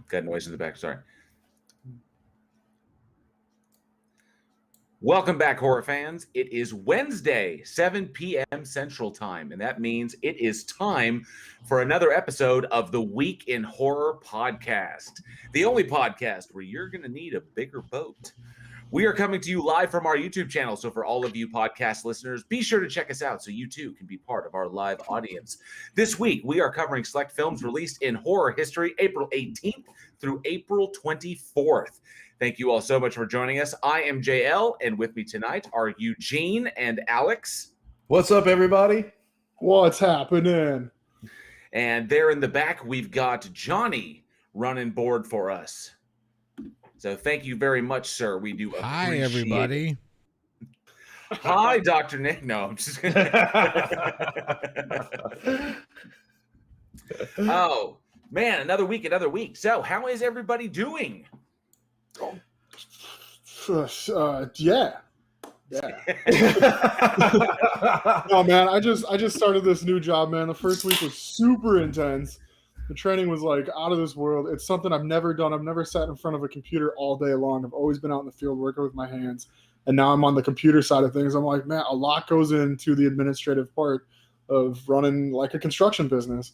got noise in the back. Sorry. Welcome back, horror fans. It is Wednesday, 7 p.m. Central Time, and that means it is time for another episode of the Week in Horror podcast, the only podcast where you're going to need a bigger boat. We are coming to you live from our YouTube channel, so for all of you podcast listeners, be sure to check us out so you too can be part of our live audience. This week, we are covering select films released in horror history, April 18th through April 24th. Thank you all so much for joining us. I am JL, and with me tonight are Eugene and Alex. What's up, everybody? What's happening? And there in the back, we've got Johnny running board for us. So thank you very much, sir. We do appreciate Hi, everybody. It. Hi, Dr. Nick. No, I'm just kidding. Oh, man, another week. So how is everybody doing? Yeah. No, man, I just started this new job, man. The first week was super intense. The training was like out of this world. It's something I've never done. I've never sat in front of a computer all day long. I've always been out in the field working with my hands. And now I'm on the computer side of things. I'm like, man, a lot goes into the administrative part of running like a construction business.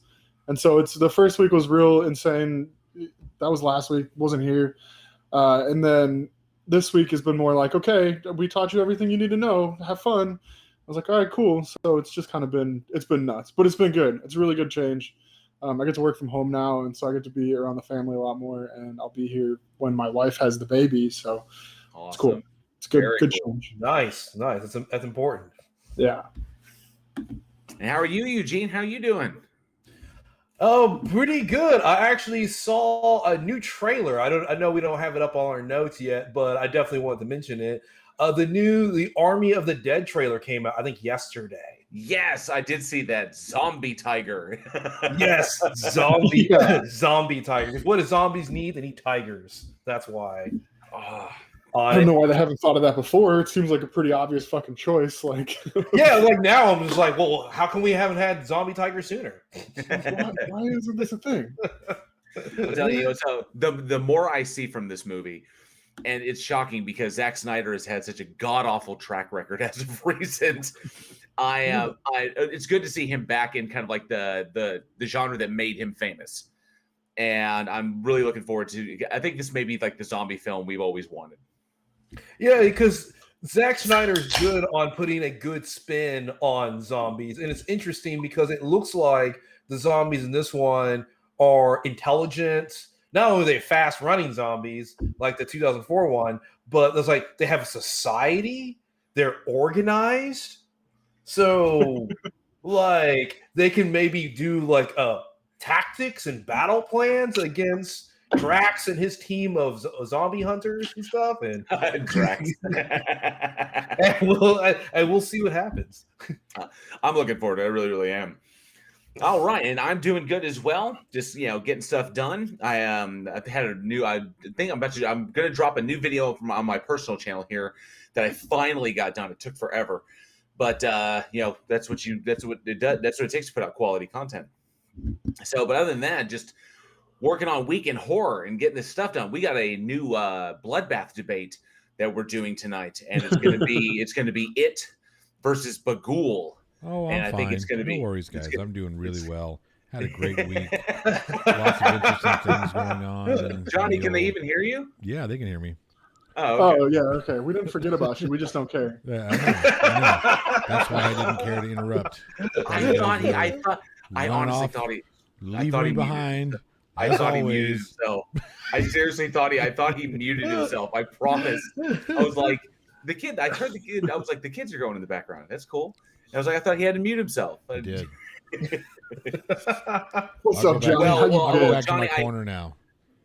And so the first week was real insane. That was last week. Wasn't here. And then this week has been more like, okay, we taught you everything you need to know. Have fun. I was like, all right, cool. So it's just kind of been nuts, but it's been good. It's a really good change. I get to work from home now, and so I get to be around the family a lot more, and I'll be here when my wife has the baby. So awesome. It's cool. It's good. Very good cool. change. Nice. That's important. Yeah. And how are you, Eugene? How are you doing? Oh, pretty good. I actually saw a new trailer. I know we don't have it up on our notes yet, but I definitely wanted to mention it. The Army of the Dead trailer came out, I think, yesterday. Yes, I did see that. Zombie tiger. Yes, zombie tigers. What do zombies need? They need tigers. That's why. I don't know why they haven't thought of that before. It seems like a pretty obvious fucking choice. Like, yeah, like now I'm just like, well, how come we haven't had zombie tigers sooner? why isn't this a thing? I'll tell you, so the more I see from this movie, and it's shocking because Zack Snyder has had such a god-awful track record as of recent. It's good to see him back in kind of like the genre that made him famous. And I'm really looking forward to, I think this may be like the zombie film we've always wanted. Yeah, because Zack Snyder's good on putting a good spin on zombies. And it's interesting because it looks like the zombies in this one are intelligent. Not only are they fast-running zombies, like the 2004 one, but there's like they have a society. They're organized. So, like, they can maybe do, like, tactics and battle plans against Drax and his team of zombie hunters and stuff. And Drax. and we'll see what happens. I'm looking forward to it. I really, really am. All right, and I'm doing good as well. Just getting stuff done. I'm going to drop a new video on my personal channel here that I finally got done. It took forever, but that's what it does. That's what it takes to put out quality content. So, but other than that, just working on Week in Horror and getting this stuff done. We got a new bloodbath debate that we're doing tonight, and it's going to be It versus Bagul. Oh, and I'm I fine. think it's going to be. No worries, guys. I'm doing really well. Had a great week. Lots of interesting things going on. And, Johnny, can they even hear you? Yeah, they can hear me. Oh, okay. Yeah, okay. We didn't forget about you. We just don't care. Yeah, I know. That's why I didn't care to interrupt. I honestly thought he leave me behind. I thought he muted himself. I seriously thought he muted himself. I promise. I was like, I heard the kid. I was like, the kids are going in the background. That's cool. And I was like, I thought he had to mute himself. I did. What's up, Johnny? I'll go back to my corner now.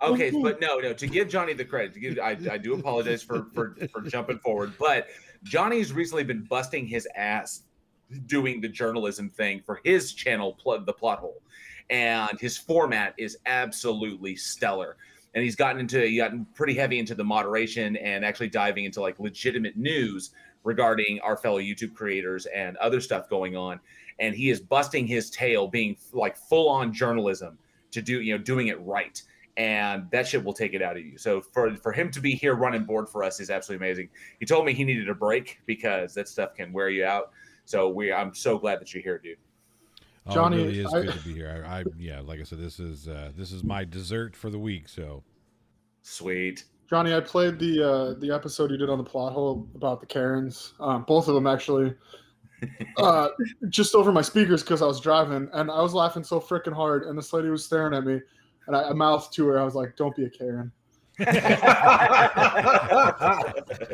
Okay, but no. To give Johnny the credit, I do apologize for jumping forward, but Johnny's recently been busting his ass doing the journalism thing for his channel, The Plot Hole, and his format is absolutely stellar. And he's gotten pretty heavy into the moderation and actually diving into like legitimate news regarding our fellow YouTube creators and other stuff going on. And he is busting his tail, being like full on journalism to doing it right. and that shit will take it out of you. So for him to be here running board for us is absolutely amazing. He told me he needed a break because that stuff can wear you out. So I'm so glad that you're here, dude. Johnny, it really is good to be here. Yeah, like I said, this is my dessert for the week. So sweet. Johnny, I played the episode you did on the plot hole about the Karens. Both of them actually. Just over my speakers because I was driving, and I was laughing so freaking hard, and this lady was staring at me, and I mouthed to her, I was like, "Don't be a Karen."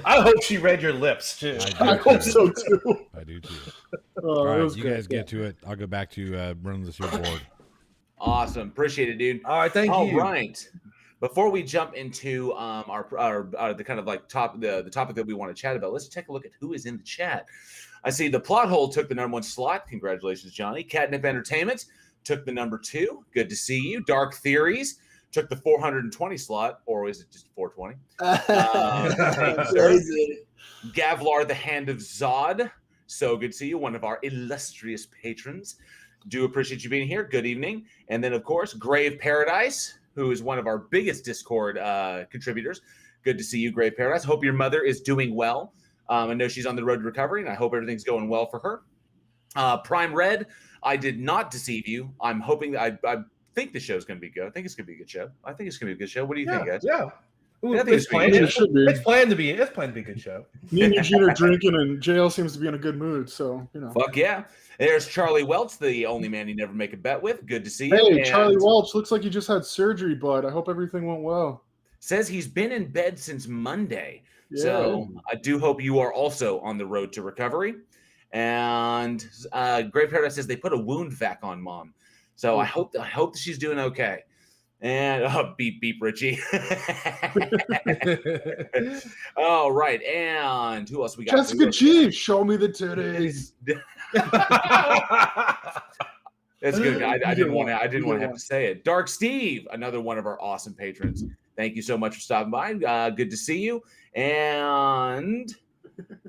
I hope she read your lips too. I hope so too. I do too. All right, you guys get to it. I'll go back to running this here board. Awesome, appreciate it, dude. All right, thank you. All right. Before we jump into our the kind of like the topic that we want to chat about, let's take a look at who is in the chat. I see the plot hole took the #1 slot. Congratulations, Johnny. Catnip Entertainment took the #2. Good to see you. Dark Theories took the 420 slot, or is it just 420? Gavlar, the Hand of Zod. So good to see you, one of our illustrious patrons. Do appreciate you being here. Good evening. And then, of course, Grave Paradise, who is one of our biggest Discord contributors. Good to see you, Grave Paradise. Hope your mother is doing well. I know she's on the road to recovery, and I hope everything's going well for her. Prime Red, I did not deceive you. I'm hoping that I think the show's going to be good. I think it's going to be a good show. I think it's going to be a good show. What do you think, guys? Yeah. Ooh, I think it's planned to be a good show. Me and Eugene are drinking, and JL seems to be in a good mood. So Fuck yeah. There's Charlie Welch, the only man you never make a bet with. Good to see you. Hey, Charlie Welch, looks like you just had surgery, bud. I hope everything went well. Says he's been in bed since Monday. Yeah. So I do hope you are also on the road to recovery. And Great Paradise says they put a wound vac on mom. So I hope that she's doing okay. And beep Richie. All right, and who else we got? Jessica G, show me the titties. That's good. I didn't want to have to say it. Dark Steve, another one of our awesome patrons. Thank you so much for stopping by. Good to see you. And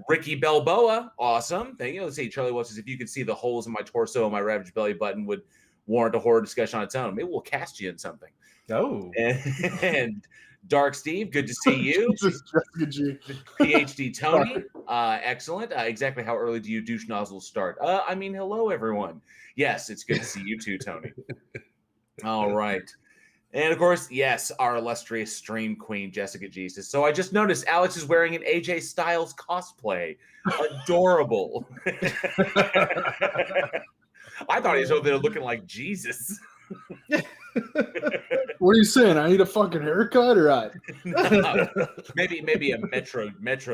Ricky Balboa, awesome. Thank you. Let's see. Charlie Welch says, if you could see the holes in my torso and my ravaged belly button would warrant a horror discussion on its own. Maybe we'll cast you in something. Oh. And Dark Steve, good to see you. Jessica G. PhD Tony, excellent. Exactly how early do you douche nozzles start? Hello, everyone. Yes, it's good to see you too, Tony. All right. And of course, yes, our illustrious stream queen, Jessica Jesus. So I just noticed Alex is wearing an AJ Styles cosplay. Adorable. I thought he was over there looking like Jesus. What are you saying? I need a fucking haircut, or what? No, maybe a Metro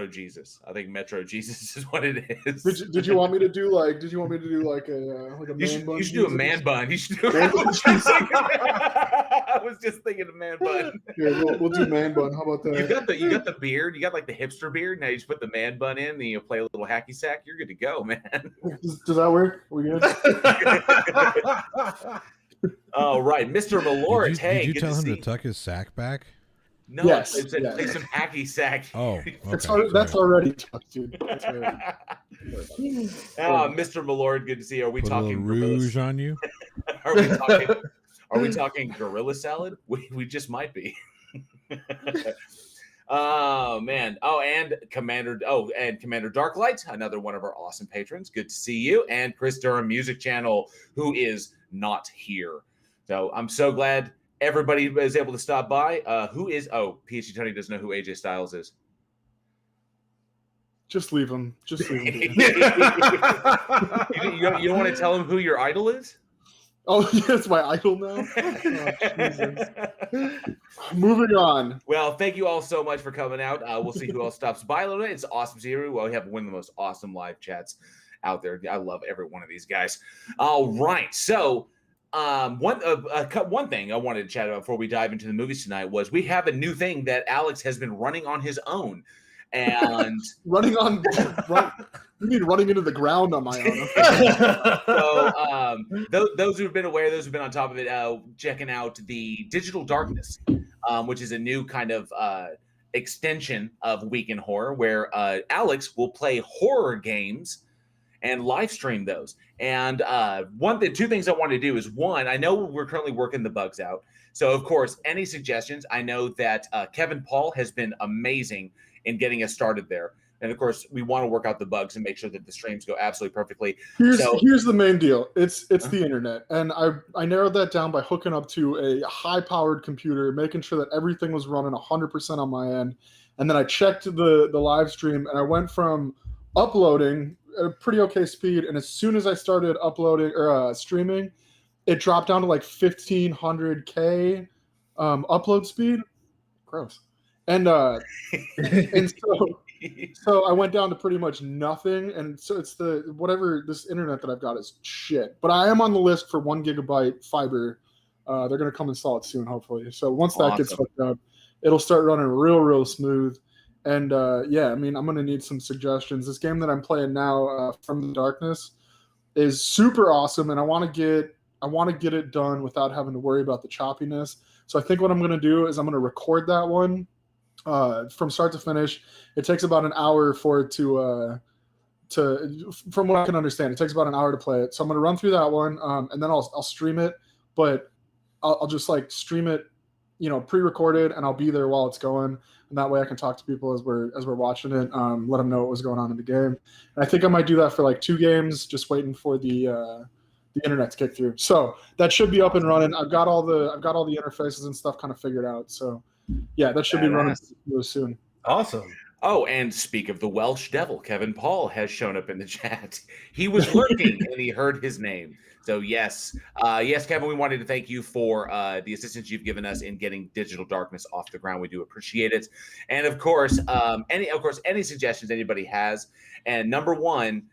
Jesus. I think Metro Jesus is what it is. Did you want me to do like? Did you want me to do like a man bun? You should do a man bun. You should do. I was just thinking of man bun. Yeah, we'll do man bun. How about that? You got the beard. You got like the hipster beard. Now you just put the man bun in, then you play a little hacky sack. You're good to go, man. Does that work? We good? Oh, right. Mr. Malort, did you tell him to tuck his sack back? No, yes, it's play some hacky sack. Oh, okay. That's already tucked, dude. That's already... Mr. Malort, good to see you. Are we Put talking a little rouge on you? Are we talking gorilla salad? We just might be. Oh man. And Commander Darklight, another one of our awesome patrons. Good to see you. And Chris Durham Music Channel, who is not here. So I'm so glad everybody is able to stop by. PhD Tony doesn't know who AJ Styles is. Just leave him. You don't want to tell him who your idol is? Oh, yeah, it's my idol now. Oh, Jesus. Moving on. Well, thank you all so much for coming out. We'll see who else stops by a little bit. It's awesome to see you. Well, we have one of the most awesome live chats out there. I love every one of these guys. All right. So one thing I wanted to chat about before we dive into the movies tonight was we have a new thing that Alex has been running on his own. And running into the ground on my own. So those who've been aware, those who've been on top of it, checking out the Digital Darkness, which is a new kind of extension of Week in Horror, where Alex will play horror games and live stream those. And two things I wanted to do is, one, I know we're currently working the bugs out. So, of course, any suggestions? I know that Kevin Paul has been amazing in getting us started there. And, of course, we want to work out the bugs and make sure that the streams go absolutely perfectly. Here's the main deal. It's the internet. And I narrowed that down by hooking up to a high-powered computer, making sure that everything was running 100% on my end. And then I checked the live stream, and I went from uploading at a pretty okay speed. And as soon as I started uploading or streaming, it dropped down to like 1500K upload speed. Gross. And and so I went down to pretty much nothing. And so it's this internet that I've got is shit. But I am on the list for 1 gigabyte fiber. They're going to come install it soon, hopefully. So once that gets hooked up, it'll start running real smooth. And yeah, I mean, I'm going to need some suggestions. This game that I'm playing now, From the Darkness, is super awesome. And I want to get it done without having to worry about the choppiness. So I think what I'm going to do is I'm going to record that one from start to finish. It takes about an hour for it to from what I can understand, it takes about an hour to play it. So I'm going to run through that one, and then I'll stream it, but I'll just like stream it, pre-recorded, and I'll be there while it's going. And that way I can talk to people as we're watching it, let them know what was going on in the game. And I think I might do that for like 2 games, just waiting for the internet to kick through. So that should be up and running. I've got all the interfaces and stuff kind of figured out. So yeah, that should be running soon. Awesome. Oh, and speak of the Welsh Devil, Kevin Paul has shown up in the chat. He was lurking and he heard his name. So yes, Kevin, we wanted to thank you for the assistance you've given us in getting Digital Darkness off the ground. We do appreciate it. And of course, any suggestions anybody has. And number one,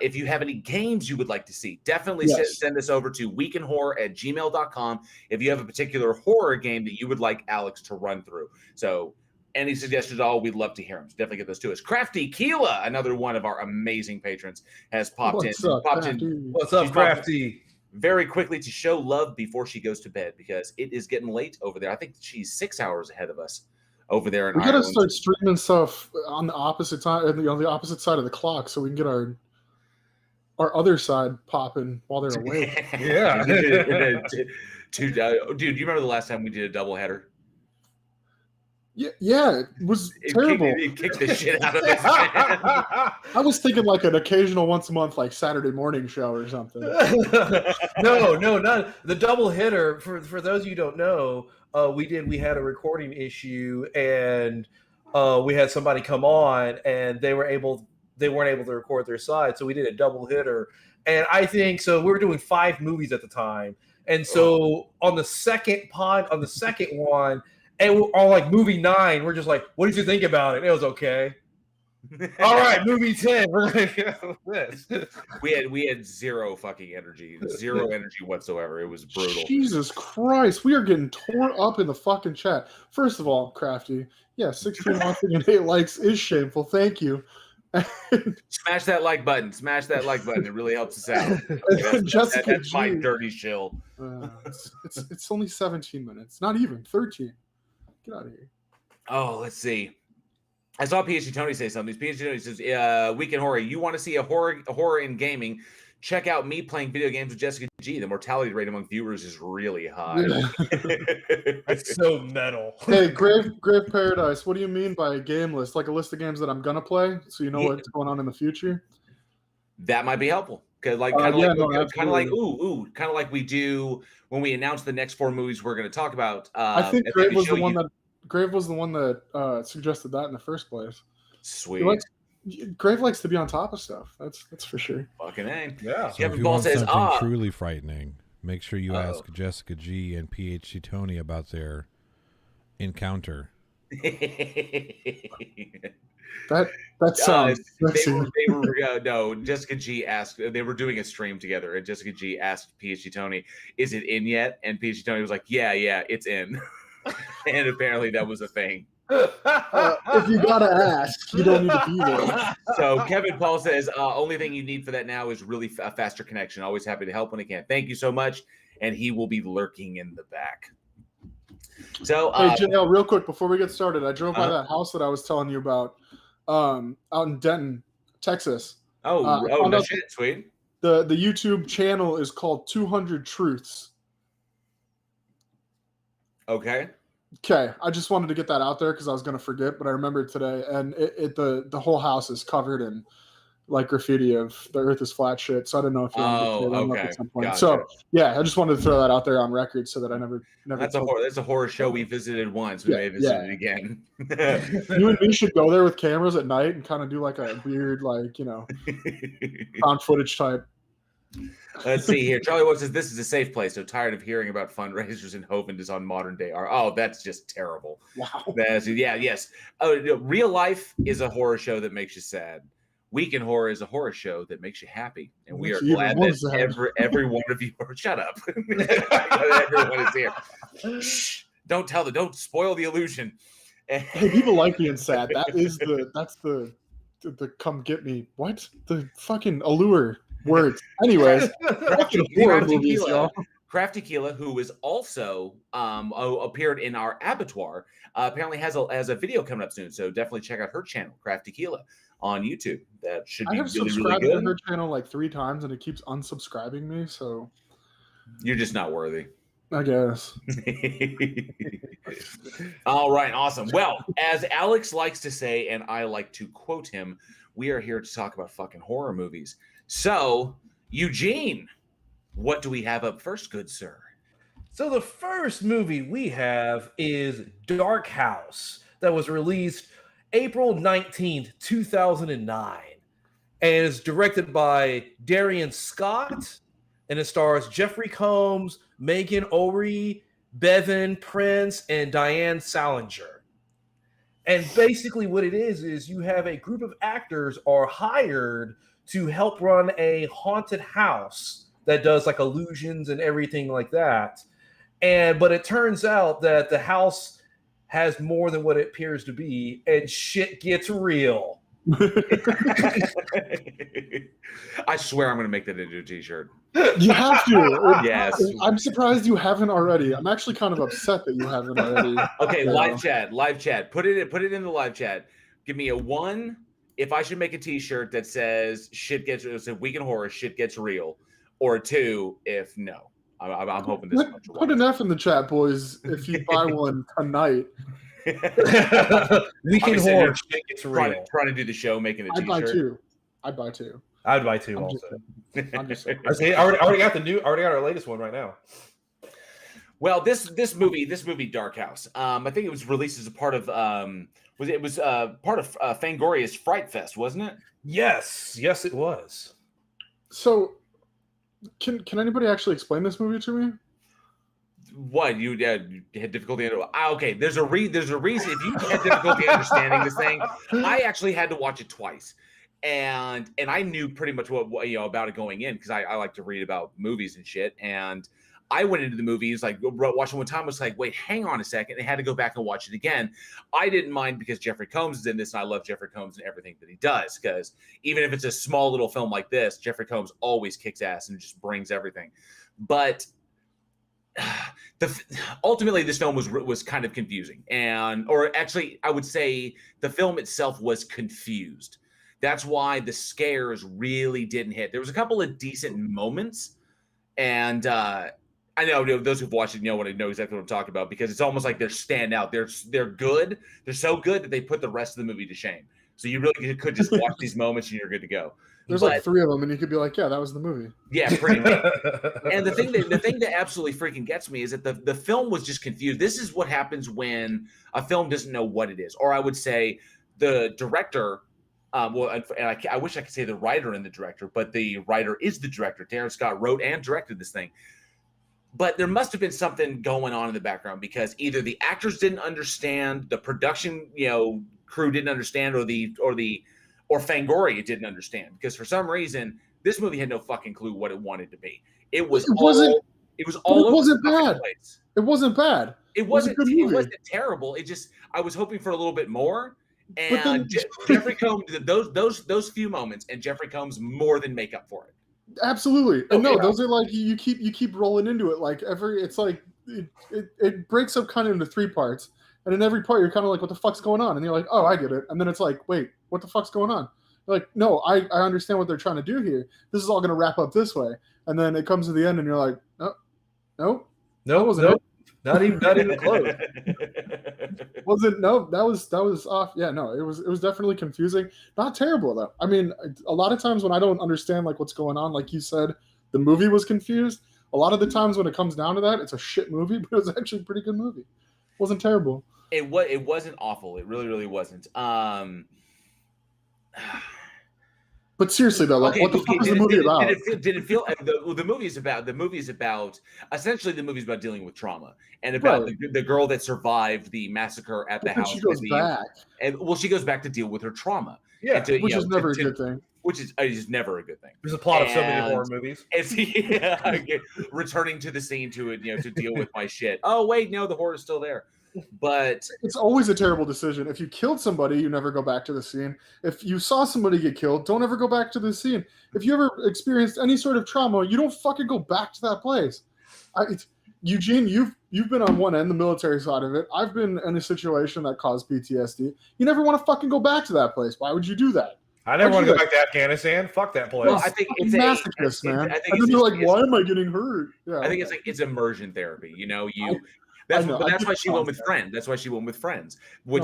if you have any games you would like to see, definitely send this over to weekinhorror@gmail.com if you have a particular horror game that you would like Alex to run through. So any suggestions at all, we'd love to hear them. So definitely get those to us. Crafty Keela, another one of our amazing patrons, has popped in. What's up, Crafty? Very quickly to show love before she goes to bed, because it is getting late over there. I think she's 6 hours ahead of us over there in Ireland. We got to start streaming stuff on the opposite time, on the opposite side of the clock, so we can get our other side popping while they're awake. Yeah. Dude, do you remember the last time we did a doubleheader? Yeah, it was terrible. It kicked the shit out of us. I was thinking like an occasional once a month, like Saturday morning show or something. No, not the double hitter. For those of you who don't know, we had a recording issue, and we had somebody come on, and they weren't able to record their side, so we did a double hitter. And I think so. We were doing 5 movies at the time, and so on the second one. And on like movie 9, we're just like, what did you think about it? It was okay. All right, movie 10. We're gonna this. We had zero fucking energy whatsoever. It was brutal. Jesus Christ, we are getting torn up in the fucking chat. First of all, Crafty, 16 watching and 8 likes is shameful. Thank you. Smash that like button. It really helps us out. That's my dirty shill. It's only 17 minutes, not even 13. Get out of here. Oh, let's see. I saw PhD Tony say something. PhD Tony says, Week in Horror, you want to see a horror in gaming? Check out me playing video games with Jessica G. The mortality rate among viewers is really high. It's so metal. Hey, Grave Paradise, what do you mean by a game list? Like a list of games that I'm going to play so you know what's going on in the future? That might be helpful. Kind of like we do when we announce the next 4 movies we're going to talk about. I think Grave was the one that suggested that in the first place. Sweet. Grave likes to be on top of stuff. That's for sure. Fucking A. Yeah. So if you want something truly frightening, make sure you ask Jessica G and PhD Tony about their encounter. That sounds. No, Jessica G asked. They were doing a stream together, and Jessica G asked PhD Tony, "Is it in yet?" And PhD Tony was like, "Yeah, it's in." And apparently that was a thing. If you gotta ask, you don't need to be there. So Kevin Paul says, only thing you need for that now is really a faster connection. Always happy to help when I can. Thank you so much. And he will be lurking in the back. So, hey, JL, real quick before we get started, I drove by that house that I was telling you about out in Denton, Texas. No shit, sweet. The YouTube channel is called 200 Truths. Okay. Okay, I just wanted to get that out there because I was going to forget, but I remembered today, and the whole house is covered in like graffiti of the Earth is flat shit. So I don't know if you want to clear that up at some point. Gotcha. So yeah, I just wanted to throw that out there on record so that I never. That's a horror show we visited once. We may visit it again. You and me should go there with cameras at night and kind of do like a weird, like found footage type. Let's see here. Charlie Wood says this is a safe place. So tired of hearing about fundraisers and Hovind is on modern day art. Oh, that's just terrible. Wow. Yes. Oh, Real Life is a horror show that makes you sad. Week in Horror is a horror show that makes you happy, and we are glad that every one of you are. Shut up! Everyone is here. Shh! Don't tell them. Don't spoil the illusion. Hey, people like being sad. That's the come get me. What the fucking allure words? Anyways, Crafty Keela, who is also appeared in our abattoir, apparently has a video coming up soon. So definitely check out her channel, Crafty Keela, on YouTube. That should be subscribed to her channel like 3 times, and it keeps unsubscribing me. So you're just not worthy, I guess. All right, awesome. Well, as Alex likes to say, and I like to quote him, we are here to talk about fucking horror movies. So, Eugene, what do we have up first, good sir? So the first movie we have is Dark House, that was released April 19th, 2009, and is directed by Darian Scott, and it stars Jeffrey Combs, Megan O'Ree, Bevan Prince, and Diane Salinger. And basically what it is you have a group of actors are hired to help run a haunted house that does like illusions and everything like that. But it turns out that the house has more than what it appears to be, and shit gets real. I swear I'm going to make that into a t-shirt. You have to. Yes. I'm surprised you haven't already. I'm actually kind of upset that you haven't already. Okay, live chat. Put it in the live chat. Give me a 1 if I should make a t-shirt that says shit gets real, so Week in Horror, shit gets real, or 2 if no. I'm hoping this much. Put an F in the chat, boys, if you buy one tonight. Week in Horror, shit gets real. Trying to do the show, making a t-shirt. I'd buy two. I'd buy 2 also. I'm just saying. I already got our latest one right now. Well, this movie Dark House. I think it was released as a part of part of Fangoria's Fright Fest, wasn't it? Yes, it was. So, can anybody actually explain this movie to me? What you had difficulty? Okay, there's a reason. If you had difficulty understanding this thing, I actually had to watch it twice, and I knew pretty much what about it going in because I like to read about movies and shit. And I went into the movies like watching one time, was like, wait, hang on a second. I had to go back and watch it again. I didn't mind because Jeffrey Combs is in this, and I love Jeffrey Combs and everything that he does. Because even if it's a small little film like this, Jeffrey Combs always kicks ass and just brings everything. But ultimately, this film was kind of confusing, or actually, I would say the film itself was confused. That's why the scares really didn't hit. There was a couple of decent moments, and I know those who've watched it know exactly what I'm talking about because it's almost like they're standout. They're good. They're so good that they put the rest of the movie to shame. So you really could just watch these moments and you're good to go. There's like 3 of them, and you could be like, "Yeah, that was the movie." Yeah, pretty much. And the thing that absolutely freaking gets me is that the film was just confused. This is what happens when a film doesn't know what it is, or I would say the director. And I wish I could say the writer and the director, but the writer is the director. Darren Scott wrote and directed this thing. But there must have been something going on in the background because either the actors didn't understand, the production, crew didn't understand, or Fangoria didn't understand. Because for some reason, this movie had no fucking clue what it wanted to be. It wasn't bad. It wasn't bad. It wasn't terrible. I was hoping for a little bit more. And Jeffrey Combs, those few moments, and Jeffrey Combs more than make up for it. Absolutely. And those are like you keep rolling into it. Like it's like it breaks up kind of into 3 parts, and in every part you're kind of like, what the fuck's going on? And you're like, oh, I get it. And then it's like, wait, what the fuck's going on? You're like, no, I understand what they're trying to do here. This is all going to wrap up this way. And then it comes to the end, and you're like, no, that wasn't it. Not even close. Wasn't no, that was off. Yeah, no, it was definitely confusing. Not terrible though. I mean, a lot of times when I don't understand like what's going on, like you said, the movie was confused. A lot of the times when it comes down to that, it's a shit movie, but it was actually a pretty good movie. It wasn't terrible. It wasn't awful. It really wasn't. But seriously though, like, what the fuck is the movie about? Did it feel the movie is about essentially the movie's about dealing with trauma and about the girl that survived the massacre at the house. She goes back, and she goes back to deal with her trauma. Yeah, which is never a good thing. Which is never a good thing. There's a plot of so many horror movies. Returning to the scene to deal with my shit. Oh wait, no, the horror is still there. But it's always a terrible decision. If you killed somebody, you never go back to the scene. If you saw somebody get killed, don't ever go back to the scene. If you ever experienced any sort of trauma, you don't fucking go back to that place. Eugene, you've been on one end, the military side of it. I've been in a situation that caused PTSD. You never want to fucking go back to that place. Why would you do that? I never want to go back to Afghanistan. Fuck that place. Well, I think it's masochist, man. I think you're like, why am I getting hurt? Yeah, I think it's immersion therapy. That's why she went with friends. That's why she went with friends, which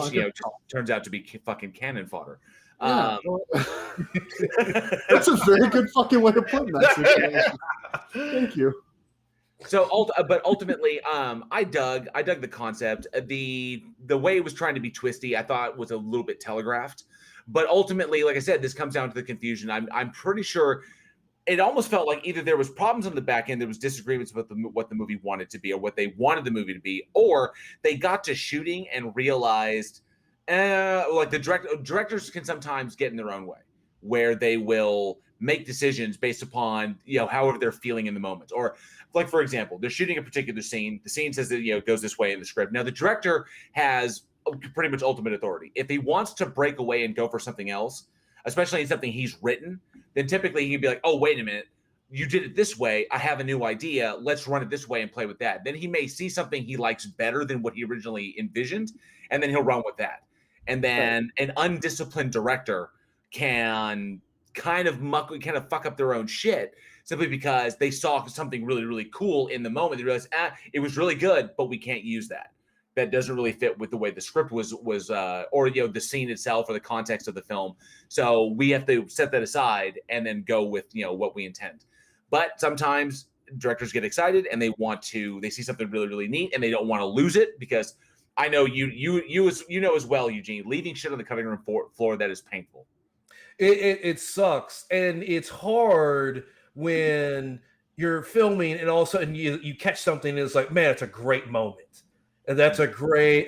turns out to be fucking cannon fodder. Yeah. That's a very good fucking way of putting that situation. Thank you. So, but ultimately, I dug the concept. The way it was trying to be twisty, I thought was a little bit telegraphed. But ultimately, like I said, this comes down to the confusion. I'm pretty sure. It almost felt like either there was problems on the back end, there was disagreements about what the movie wanted to be or what they wanted the movie to be, or they got to shooting and realized, like the directors can sometimes get in their own way, where they will make decisions based upon however they're feeling in the moment. Or, like for example, they're shooting a particular scene. The scene says that it goes this way in the script. Now the director has pretty much ultimate authority. If he wants to break away and go for something else, especially in something he's written, then typically he'd be like, oh, wait a minute, you did it this way. I have a new idea. Let's run it this way and play with that. Then he may see something he likes better than what he originally envisioned, and then he'll run with that. And then an undisciplined director can kind of fuck up their own shit simply because they saw something really, really cool in the moment. They realized, it was really good, but we can't use that. That doesn't really fit with the way the script was or the scene itself or the context of the film. So we have to set that aside and then go with what we intend. But sometimes directors get excited and they see something really, really neat and they don't want to lose it, because I know you as well, Eugene, leaving shit on the cutting room floor, that is painful. It sucks, and it's hard when you're filming and all of a sudden you catch something and it's like, man, it's a great moment. And that's a great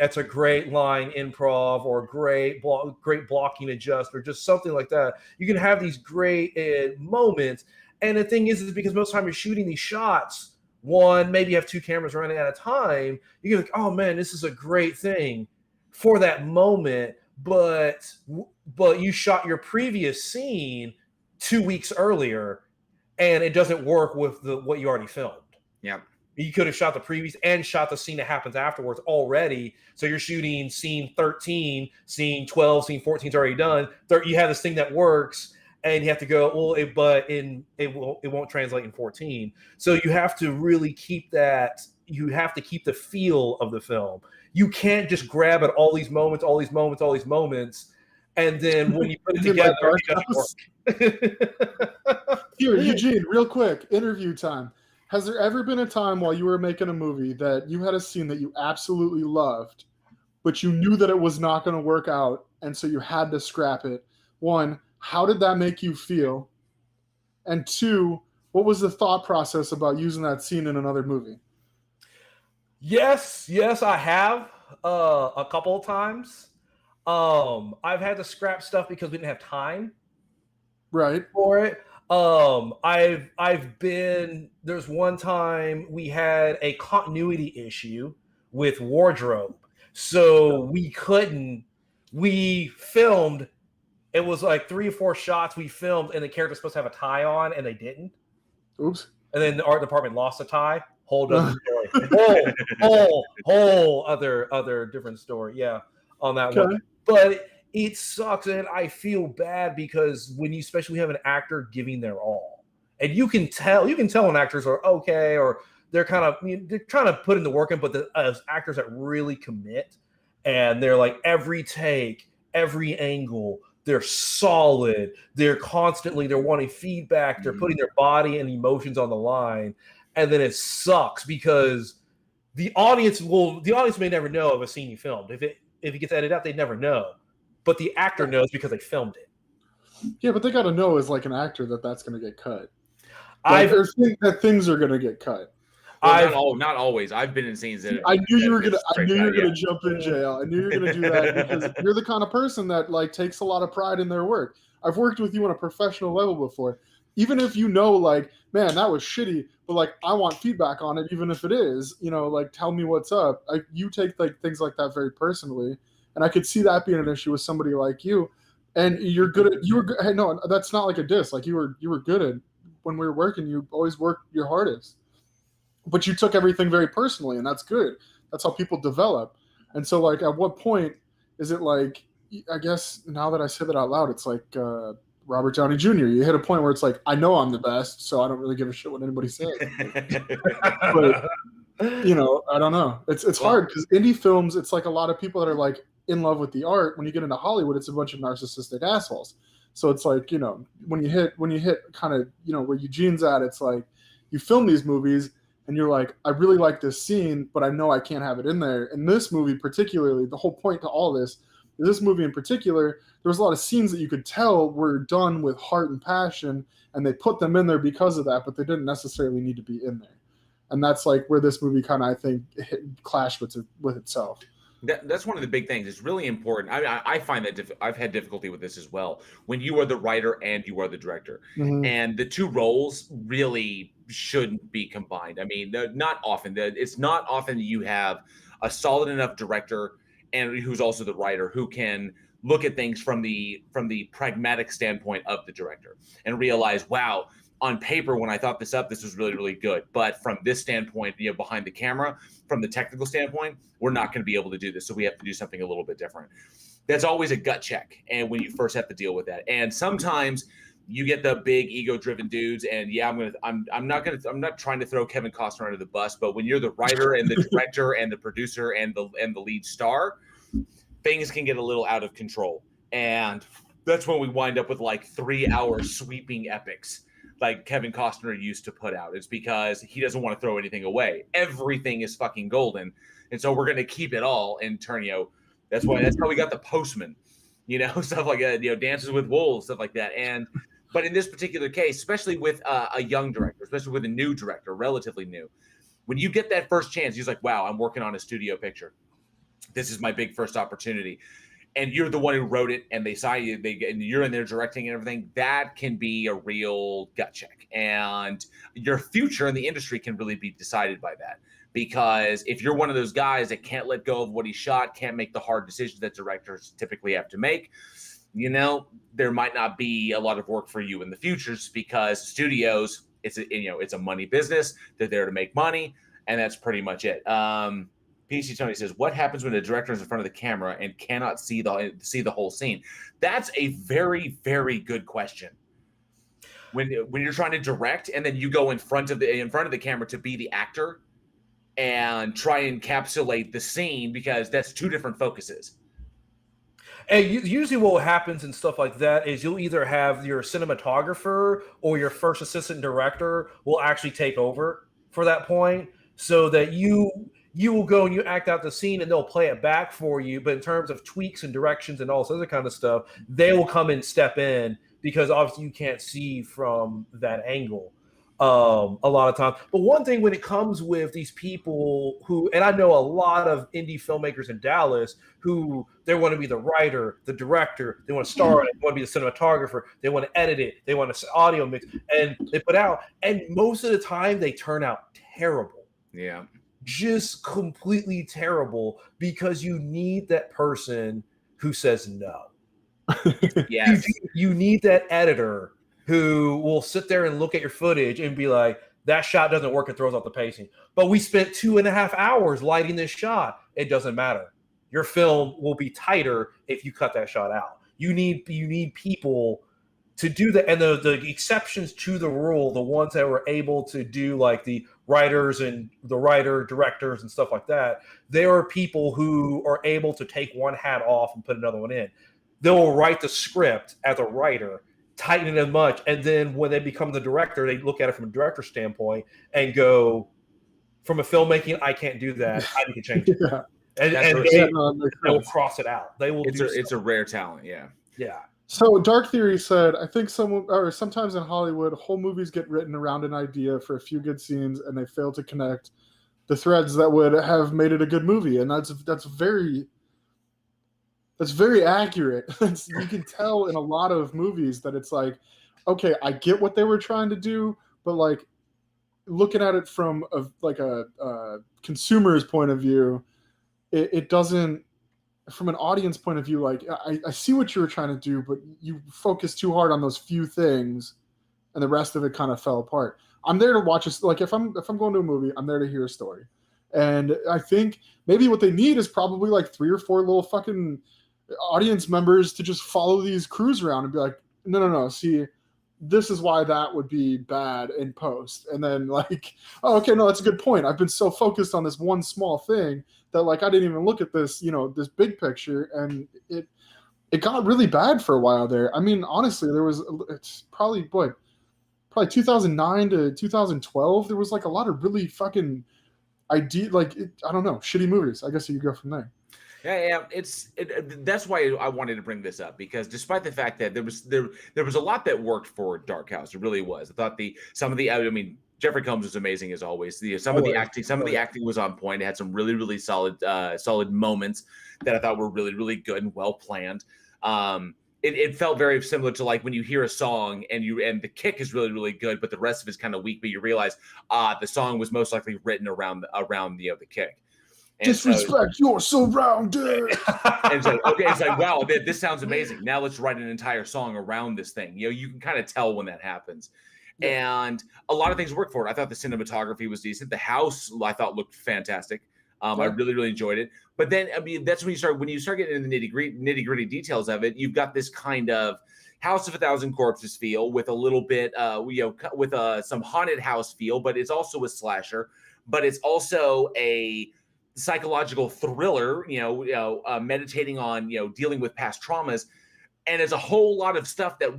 line improv, or great blocking adjust, or just something like that. You can have these great moments. And the thing is because most of the time you're shooting these shots, maybe you have two cameras running at a time. You're like, oh man, this is a great thing for that moment. But you shot your previous scene 2 weeks earlier and it doesn't work with what you already filmed. Yeah. You could have shot the previous and shot the scene that happens afterwards already. So you're shooting scene 13, scene 12, scene 14 is already done. You have this thing that works, and you have to go, it won't translate in 14. So you have to really keep that. You have to keep the feel of the film. You can't just grab at all these moments, and then when you put it together, it doesn't work. Here, Eugene, real quick, interview time. Has there ever been a time while you were making a movie that you had a scene that you absolutely loved, but you knew that it was not going to work out, and so you had to scrap it? One, how did that make you feel? And two, what was the thought process about using that scene in another movie? Yes, I have a couple of times. I've had to scrap stuff because we didn't have time, right, for it. There's one time we had a continuity issue with wardrobe. So we filmed, it was like 3 or 4 shots we filmed and the character's supposed to have a tie on and they didn't. Oops. And then the art department lost a tie. Whole other story. whole other different story. Yeah. On that one. But it sucks, and I feel bad because especially have an actor giving their all, and you can tell when actors are okay or they're trying to put in the work in, but as actors that really commit, and they're like every take, every angle, they're solid. They're wanting feedback. They're putting their body and emotions on the line, and then it sucks because the audience may never know of a scene you filmed. If it gets edited out, they never know, but the actor knows because they filmed it. Yeah, but they got to know as like an actor that's going to get cut. I think that things are going to get cut. Well, not always. I've been in scenes that I knew you were gonna jump in, jail. I knew you were gonna do that because you're the kind of person that like takes a lot of pride in their work. I've worked with you on a professional level before. Even if you know, like, man, that was shitty, but like I want feedback on it, even if it is, like tell me what's up. You take like things like that very personally, and I could see that being an issue with somebody like you. And you're good at Hey, no, that's not like a diss. Like you were good at when we were working. You always worked your hardest. But you took everything very personally, and that's good. That's how people develop. And so, like, at what point is it like, I guess now that I say that out loud, it's like Robert Downey Jr. You hit a point where it's like, I know I'm the best, so I don't really give a shit what anybody says. But, I don't know. It's hard because indie films, it's like a lot of people that are like in love with the art. When you get into Hollywood, it's a bunch of narcissistic assholes. So it's like, when you hit kind of, where Eugene's at, it's like you film these movies, and you're like, I really like this scene, but I know I can't have it in there. In this movie particularly, the whole point to all this movie in particular, there was a lot of scenes that you could tell were done with heart and passion, and they put them in there because of that, but they didn't necessarily need to be in there. And that's like where this movie kind of, I think, clashed with itself. That's one of the big things. It's really important. I find that I've had difficulty with this as well. When you are the writer and you are the director, and the two roles really shouldn't be combined. I mean, not often. It's not often you have a solid enough director and who's also the writer who can look at things from the pragmatic standpoint of the director and realize, wow, on paper, when I thought this up, this was really, really good. But from this standpoint, behind the camera, from the technical standpoint, we're not going to be able to do this. So we have to do something a little bit different. That's always a gut check. And when you first have to deal with that, and sometimes you get the big ego-driven dudes, and I'm not trying to throw Kevin Costner under the bus, but when you're the writer and the director and the producer and the lead star, things can get a little out of control. And that's when we wind up with like 3-hour sweeping epics like Kevin Costner used to put out. It's because he doesn't want to throw anything away. Everything is fucking golden. And so we're going to keep it all and turn, that's how we got The Postman, stuff like that, Dances with Wolves, stuff like that. But in this particular case, especially with a young director, especially with a new director, relatively new, when you get that first chance, he's like, wow, I'm working on a studio picture. This is my big first opportunity. And you're the one who wrote it, and they saw you, and you're in there directing and everything. That can be a real gut check, and your future in the industry can really be decided by that. Because if you're one of those guys that can't let go of what he shot, can't make the hard decisions that directors typically have to make, there might not be a lot of work for you in the future, because studios, it's a money business. They're there to make money, and that's pretty much it. PC Tony says, what happens when the director is in front of the camera and cannot see the whole scene? That's a very, very good question. When you're trying to direct and then you go in front of the camera to be the actor and try and encapsulate the scene, because that's two different focuses. And usually what happens and stuff like that is you'll either have your cinematographer or your first assistant director will actually take over for that point, so that you will go and you act out the scene and they'll play it back for you. But in terms of tweaks and directions and all this other kind of stuff, they will come and step in, because obviously you can't see from that angle a lot of times. But one thing when it comes with these people who, and I know a lot of indie filmmakers in Dallas who they want to be the writer, the director, they want to star in it, they want to be the cinematographer, they want to edit it, they want to audio mix, and they put out, and most of the time they turn out terrible. Yeah. Just completely terrible, because you need that person who says no. Yes. You need that editor who will sit there and look at your footage and be like, that shot doesn't work, it throws off the pacing. But we spent 2.5 hours lighting this shot. It doesn't matter. Your film will be tighter if you cut that shot out. You need people to do that, and the exceptions to the rule, the ones that were able to do like the writers and the directors and stuff like that, there are people who are able to take one hat off and put another one in. They'll write the script as a writer, tighten it as much, and then when they become the director, they look at it from a director standpoint and go, from a filmmaking, I can't do that. I need to change it. Yeah. And they will cross it out. They will. It's a rare talent. Yeah. Yeah. So Dark Theory said, I think sometimes in Hollywood, whole movies get written around an idea for a few good scenes, and they fail to connect the threads that would have made it a good movie. And that's very accurate. You can tell in a lot of movies that it's like, okay, I get what they were trying to do, but like looking at it from a consumer's point of view, it doesn't. From an audience point of view, like I see what you were trying to do, but you focus too hard on those few things, and the rest of it kind of fell apart. I'm there to watch this. Like if I'm going to a movie, I'm there to hear a story, and I think maybe what they need is probably like 3 or 4 little fucking audience members to just follow these crews around and be like, no, see, this is why that would be bad in post, and then like, oh, okay, no, that's a good point. I've been so focused on this one small thing that like I didn't even look at this, this big picture, and it got really bad for a while there. I mean, honestly, it's probably 2009 to 2012. There was like a lot of really fucking I don't know, shitty movies. I guess you go from there. Yeah, that's why I wanted to bring this up, because despite the fact that there was a lot that worked for Dark House, it really was. I thought Jeffrey Combs was amazing as always. Some of the acting was on point. It had some really, really solid moments that I thought were really, really good and well planned. It felt very similar to like when you hear a song and the kick is really, really good, but the rest of it is kind of weak. But you realize the song was most likely written around the kick. And disrespect, you're surrounded. And it's like, wow, this sounds amazing. Now let's write an entire song around this thing. You can kind of tell when that happens. Yeah. And a lot of things worked for it. I thought the cinematography was decent. The house I thought looked fantastic. I really, really enjoyed it. But then, that's when you start getting into the nitty gritty details of it. You've got this kind of House of a Thousand Corpses feel with a little bit, with some haunted house feel, but it's also a slasher, but it's also a psychological thriller, meditating on, dealing with past traumas. And there's a whole lot of stuff that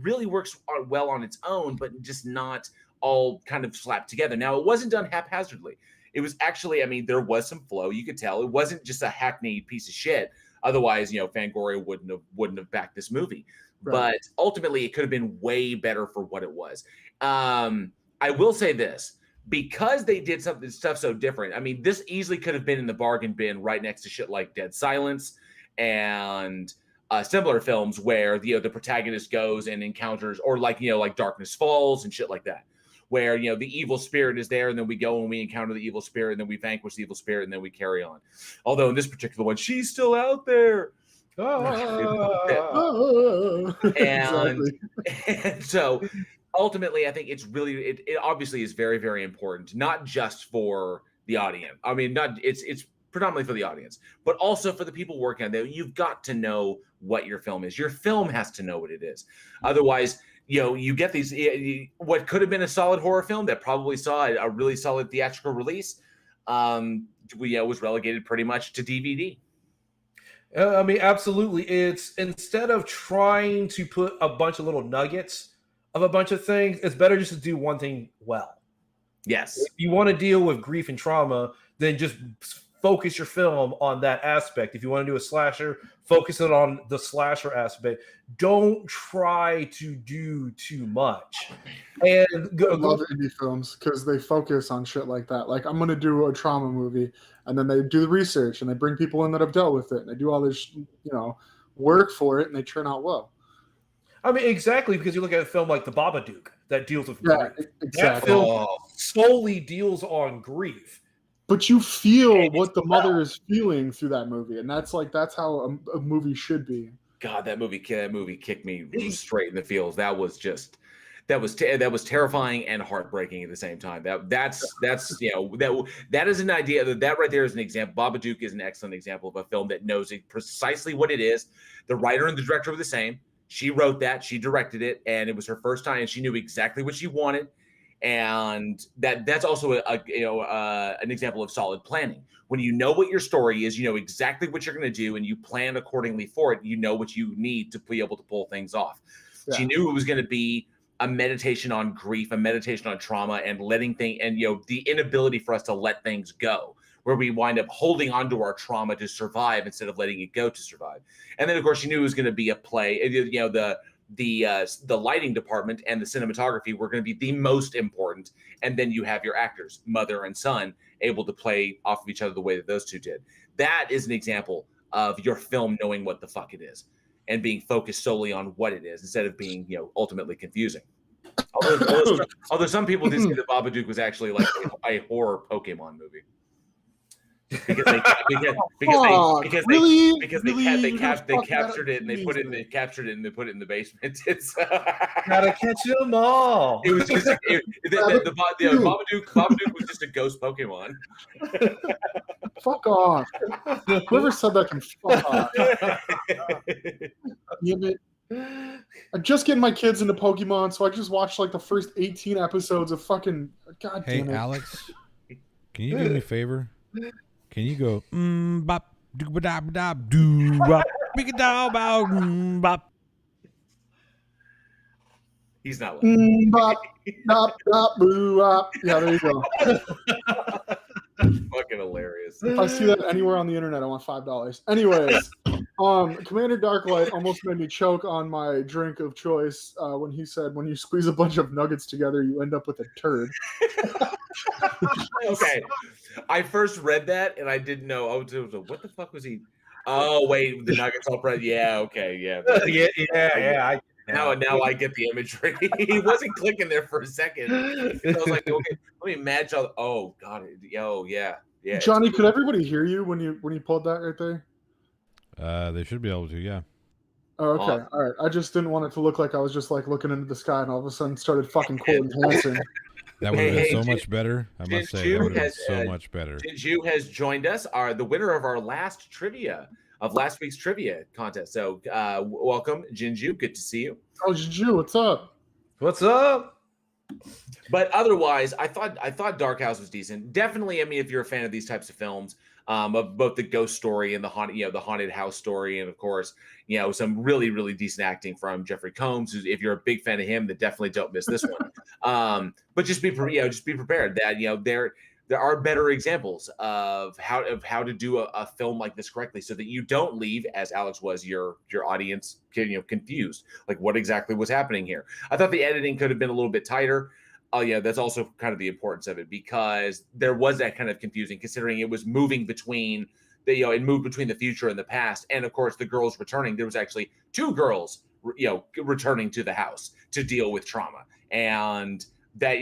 really works well on its own, but just not all kind of slapped together. Now, it wasn't done haphazardly. It was actually, there was some flow. You could tell it wasn't just a hackneyed piece of shit. Otherwise, Fangoria wouldn't have backed this movie. Right. But ultimately, it could have been way better for what it was. I will say this, because they did stuff so different. This easily could have been in the bargain bin right next to shit like Dead Silence and similar films where the protagonist goes and encounters, or like Darkness Falls and shit like that, where the evil spirit is there, and then we go and we encounter the evil spirit, and then we vanquish the evil spirit, and then we carry on. Although in this particular one, she's still out there. And so ultimately, I think it's really it obviously is very, very important, not just for the audience. It's predominantly for the audience, but also for the people working on it. You've got to know what your film is. Your film has to know what it is. Otherwise, you get these, what could have been a solid horror film that probably saw a really solid theatrical release, was relegated pretty much to DVD. Absolutely. It's, instead of trying to put a bunch of little nuggets of a bunch of things, it's better just to do one thing well. Yes. If you want to deal with grief and trauma, then just focus your film on that aspect. If you want to do a slasher, focus it on the slasher aspect. Don't try to do too much. And I love indie films because they focus on shit like that. Like, I'm going to do a trauma movie, and then they do the research, and they bring people in that have dealt with it, and they do all this, work for it, and they turn out well. Exactly, because you look at a film like The Babadook that deals with grief. Exactly. That film solely deals on grief. But you feel what the mother is feeling through that movie, and that's how a movie should be. God, that movie kicked me straight in the feels. That was terrifying and heartbreaking at the same time. That is an idea. That right there is an example. Babadook is an excellent example of a film that knows precisely what it is. The writer and the director were the same. She wrote that, she directed it, and it was her first time, and she knew exactly what she wanted. And that's also an example of solid planning. When you know what your story is, you know exactly what you're going to do, and you plan accordingly for it. You know what you need to be able to pull things off. Yeah. She knew it was going to be a meditation on grief, a meditation on trauma, and letting things, and the inability for us to let things go, where we wind up holding onto our trauma to survive instead of letting it go to survive. And then, of course, she knew it was going to be a play. The lighting department and the cinematography were going to be the most important. And then you have your actors, mother and son, able to play off of each other the way that those two did. That is an example of your film knowing what the fuck it is and being focused solely on what it is instead of being, ultimately confusing. Although some people did say that Babadook was actually like a horror Pokemon movie. Because they captured it and they put it in the basement. It's gotta catch them all. It was just Babadook was just a ghost Pokemon. Fuck off! Whoever said that can fuck off. Damn it. I'm just getting my kids into Pokemon, so I just watched like the first 18 episodes of fucking. God damn it. Hey, Alex, can you do me a favor? Can you go bop doo ba da ba da doo bop big da ba bop? He's not. Bop bop bop boo bop. Yeah, there you go. Fucking hilarious. If I see that anywhere on the internet, I want $5. Anyways, Commander Darklight almost made me choke on my drink of choice when he said, "When you squeeze a bunch of nuggets together, you end up with a turd." Okay. I first read that and I didn't know. What the fuck was he? Oh, wait, the nuggets all spread. Yeah, okay, yeah. Yeah. Now I get the imagery. He wasn't clicking there for a second. I was like, okay, let me match all. Oh, God. Oh, yeah. Yeah. Johnny, could everybody hear you when you pulled that right there? They should be able to, yeah. Oh, okay. Awesome. All right. I just didn't want it to look like I was just like looking into the sky and all of a sudden started fucking quoting Hanson. That would have been so much better. I must say, that would have been so much better. Jinju has joined us, the winner of our last last week's trivia contest. So welcome, Jinju. Good to see you. Oh, Jinju, what's up? What's up? But otherwise, I thought Dark House was decent. Definitely, I mean, if you're a fan of these types of films, of both the ghost story and the haunted house story, and of course, some really, really decent acting from Jeffrey Combs. If you're a big fan of him, then definitely don't miss this one. But just be prepared that there are better examples of how to do a film like this correctly, so that you don't leave, as Alex was, your audience confused, like what exactly was happening here. I thought the editing could have been a little bit tighter. Oh yeah, that's also kind of the importance of it, because there was that kind of confusing, considering it was moving between it moved between the future and the past, and of course the girls returning. There was actually two girls returning to the house to deal with trauma, and that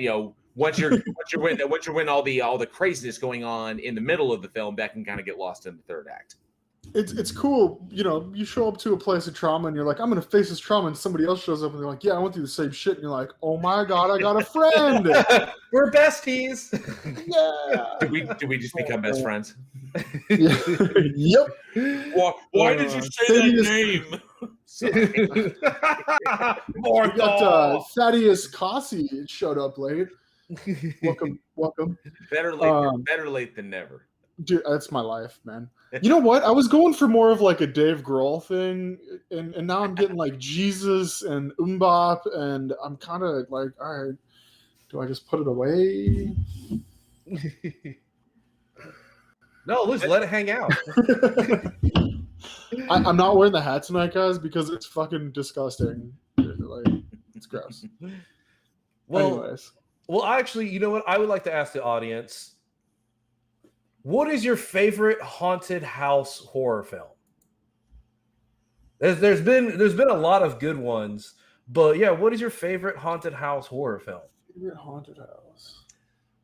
once you're when all the craziness going on in the middle of the film, that can kind of get lost in the third act. It's cool, you show up to a place of trauma and you're like, I'm gonna face this trauma, and somebody else shows up and they're like, yeah, I went through the same shit, and you're like, oh my god, I got a friend. We're besties. Yeah. Do we just become best friends? Yep. Why did you say that name? We got Thaddeus Cossey showed up late. Welcome. Better late than never. Dude, that's my life, man. You know what? I was going for more of like a Dave Grohl thing, and now I'm getting like Jesus and Mbop, and I'm kind of like, all right, do I just put it away? No, let's let it hang out. I'm not wearing the hat tonight, guys, because it's fucking disgusting. Like, it's gross. Anyways. Well, actually, you know what? I would like to ask the audience, what is your favorite haunted house horror film? There's been a lot of good ones, but yeah, what is your favorite haunted house horror film? Favorite haunted house.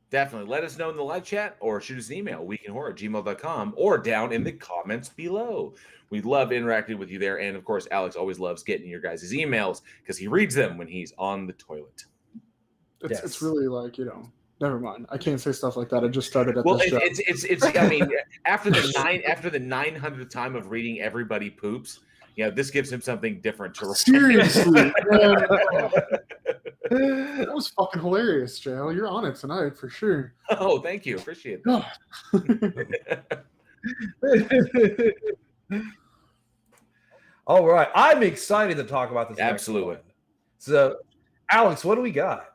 Definitely let us know in the live chat, or shoot us an email, weekinhorror@gmail.com, or down in the comments below. We love interacting with you there, and of course, Alex always loves getting your guys' emails because he reads them when he's on the toilet. It's really like, never mind. I can't say stuff like that. I just started at this show. It's I mean, after the 900th time of reading everybody poops, this gives him something different to write. Seriously, man. That was fucking hilarious, JL. You're on it tonight for sure. Oh, thank you. Appreciate that. All right. I'm excited to talk about this. Absolutely. Next one. So, Alex, what do we got?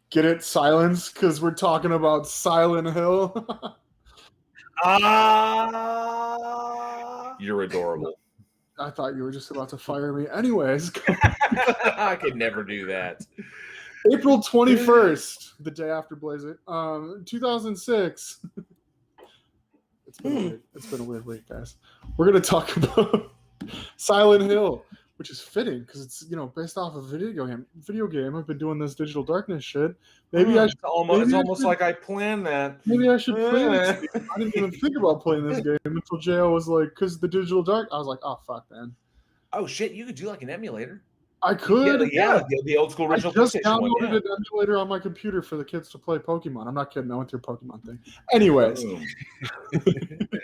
Get it? Silence, because we're talking about Silent Hill. You're adorable. I thought you were just about to fire me. Anyways. I could never do that. April 21st, the day after Blaze It, 2006. It's been a weird week, guys. We're going to talk about Silent Hill, which is fitting because it's based off a video game. I've been doing this Digital Darkness shit. Maybe I should. It's almost like I planned that. Maybe I should play this game. I didn't even think about playing this game until JL was like, because the Digital Dark. I was like, oh fuck, man. Oh shit, you could do like an emulator. I could. The old school original. I just PlayStation downloaded one, an emulator on my computer for the kids to play Pokemon. I'm not kidding. I went through a Pokemon thing. Anyways.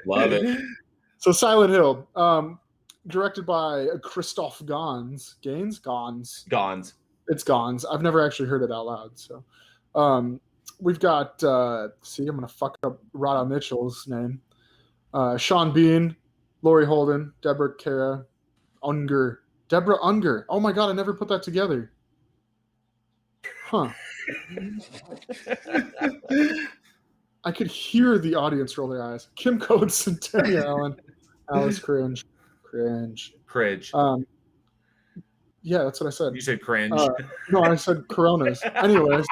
Love it. So Silent Hill, directed by Christoph Gans. Gans? Gons. It's Gans. I've never actually heard it out loud. So we've got, I'm going to fuck up Rada Mitchell's name. Sean Bean, Laurie Holden, Deborah Unger. Oh my God, I never put that together. Huh. I could hear the audience roll their eyes. Kim Coates and Tanya Allen. Alice Cringe. Yeah, that's what I said. You said cringe. No, I said Coronas. Anyways.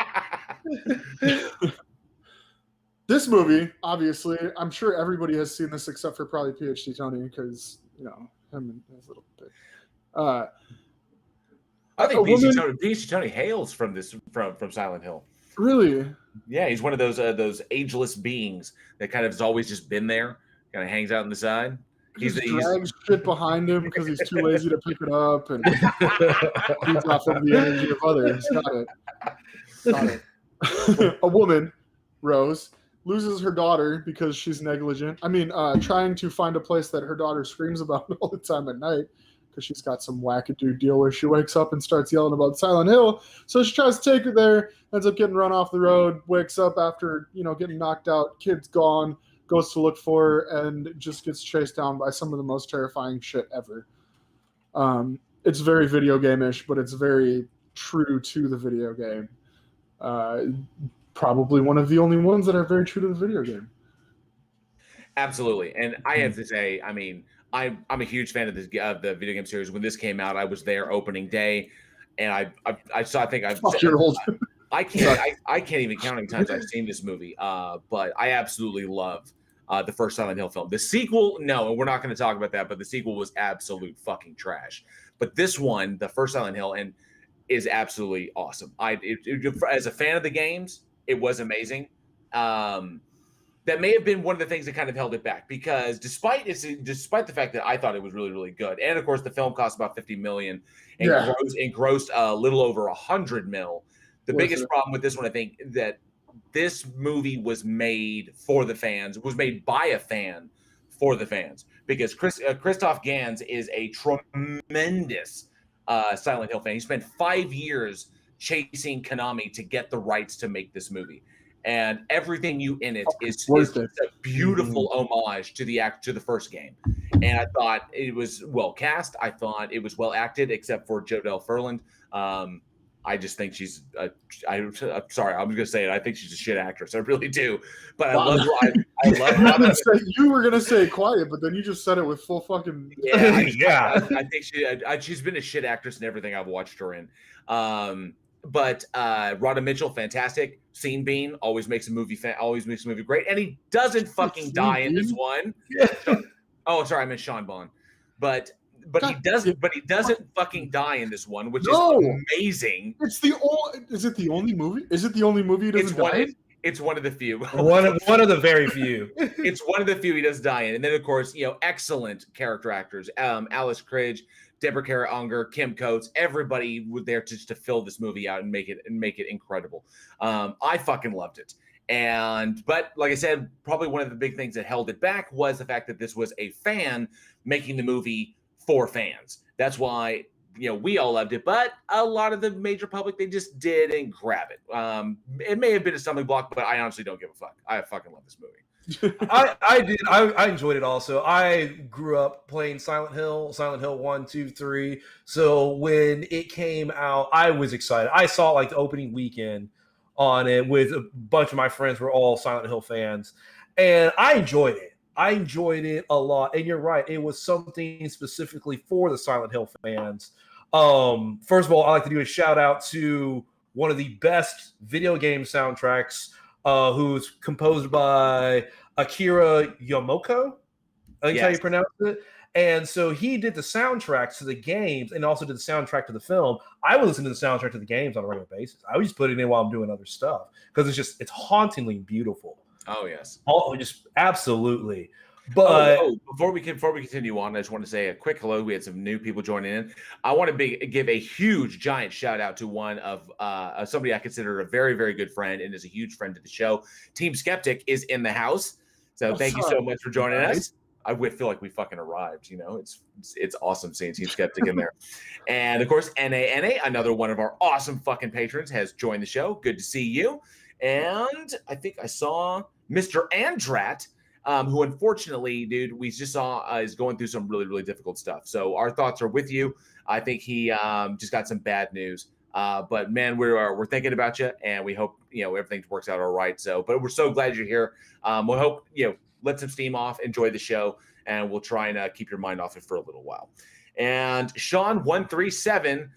This movie, obviously, I'm sure everybody has seen this except for probably PhD Tony because, him and his little bit. I think PhD Tony hails from Silent Hill. Really? Yeah, he's one of those ageless beings that kind of has always just been there, kind of hangs out on the side. He's drags shit behind him because he's too lazy to pick it up and feeds off of the energy of others. Got it. A woman, Rose, loses her daughter because she's negligent. Trying to find a place that her daughter screams about all the time at night because she's got some wackadoo deal where she wakes up and starts yelling about Silent Hill. So she tries to take her there, ends up getting run off the road, wakes up after, getting knocked out, kid's gone, goes to look for her, and just gets chased down by some of the most terrifying shit ever. It's very video game-ish, but it's very true to the video game. Probably one of the only ones that are very true to the video game. Absolutely. And I have to say, I'm a huge fan of the video game series. When this came out, I was there opening day, and I can't even count how many times I've seen this movie. But I absolutely love the first Silent Hill film. The sequel, no, and we're not going to talk about that. But the sequel was absolute fucking trash. But this one, the first Silent Hill, is absolutely awesome. As a fan of the games, it was amazing. That may have been one of the things that kind of held it back because despite the fact that I thought it was really, really good, and of course the film cost about $50 million and grossed a little over $100 million. The biggest problem with this one, I think, that this movie was made for the fans. It was made by a fan for the fans because Christoph Gans is a tremendous Silent Hill fan. He spent 5 years chasing Konami to get the rights to make this movie. And everything in it is a beautiful homage to the first game. And I thought it was well cast. I thought it was well acted, except for Jodelle Ferland. I just think she's I'm sorry, I'm gonna say it. I think she's a shit actress. I really do. But I love you were gonna say quiet, but then you just said it with full fucking I think she's been a shit actress in everything I've watched her in. But Rada Mitchell, fantastic. Sean Bean always makes a movie great, and he doesn't fucking die in this one. Oh, sorry, I meant Sean Bond. But he doesn't fucking die in this one, which is amazing. Is it the only movie? Is it the only movie he doesn't die? It's one of the few. one of the very few. It's one of the few he does die in, and then of course, excellent character actors. Alice Cridge, Deborah Unger, Kim Coates, everybody was there just to fill this movie out and make it incredible. I fucking loved it. But like I said, probably one of the big things that held it back was the fact that this was a fan making the movie for fans. That's why we all loved it, but a lot of the major public, they just didn't grab it. It may have been a stumbling block, but I honestly don't give a fuck. I fucking love this movie. I did. I enjoyed it also. I grew up playing Silent Hill 1, 2, 3. So when it came out, I was excited. I saw like the opening weekend on it with a bunch of my friends who were all Silent Hill fans. And I enjoyed it. I enjoyed it a lot. And you're right. It was something specifically for the Silent Hill fans. First of all, I like to do a shout out to one of the best video game soundtracks, who's composed by Akira Yamaoka. I think how you pronounce it. And so he did the soundtracks to the games and also did the soundtrack to the film. I would listen to the soundtrack to the games on a regular basis. I would just put it in while I'm doing other stuff because it's hauntingly beautiful. Oh, yes. Oh, just absolutely. But before we continue on, I just want to say a quick hello. We had some new people joining in. I want to give a huge, giant shout out to one of somebody I consider a very, very good friend and is a huge friend to the show. Team Skeptic is in the house, so thank you so much for joining us. I would feel like we fucking arrived. It's awesome seeing Team Skeptic in there, and of course NA, another one of our awesome fucking patrons, has joined the show. Good to see you. And I think I saw Mr. Andrat. Who unfortunately, dude, we just saw is going through some really, really difficult stuff. So our thoughts are with you. I think he just got some bad news. But man, we're thinking about you, and we hope everything works out all right. But we're so glad you're here. We hope let some steam off, enjoy the show, and we'll try and keep your mind off it for a little while. And Sean137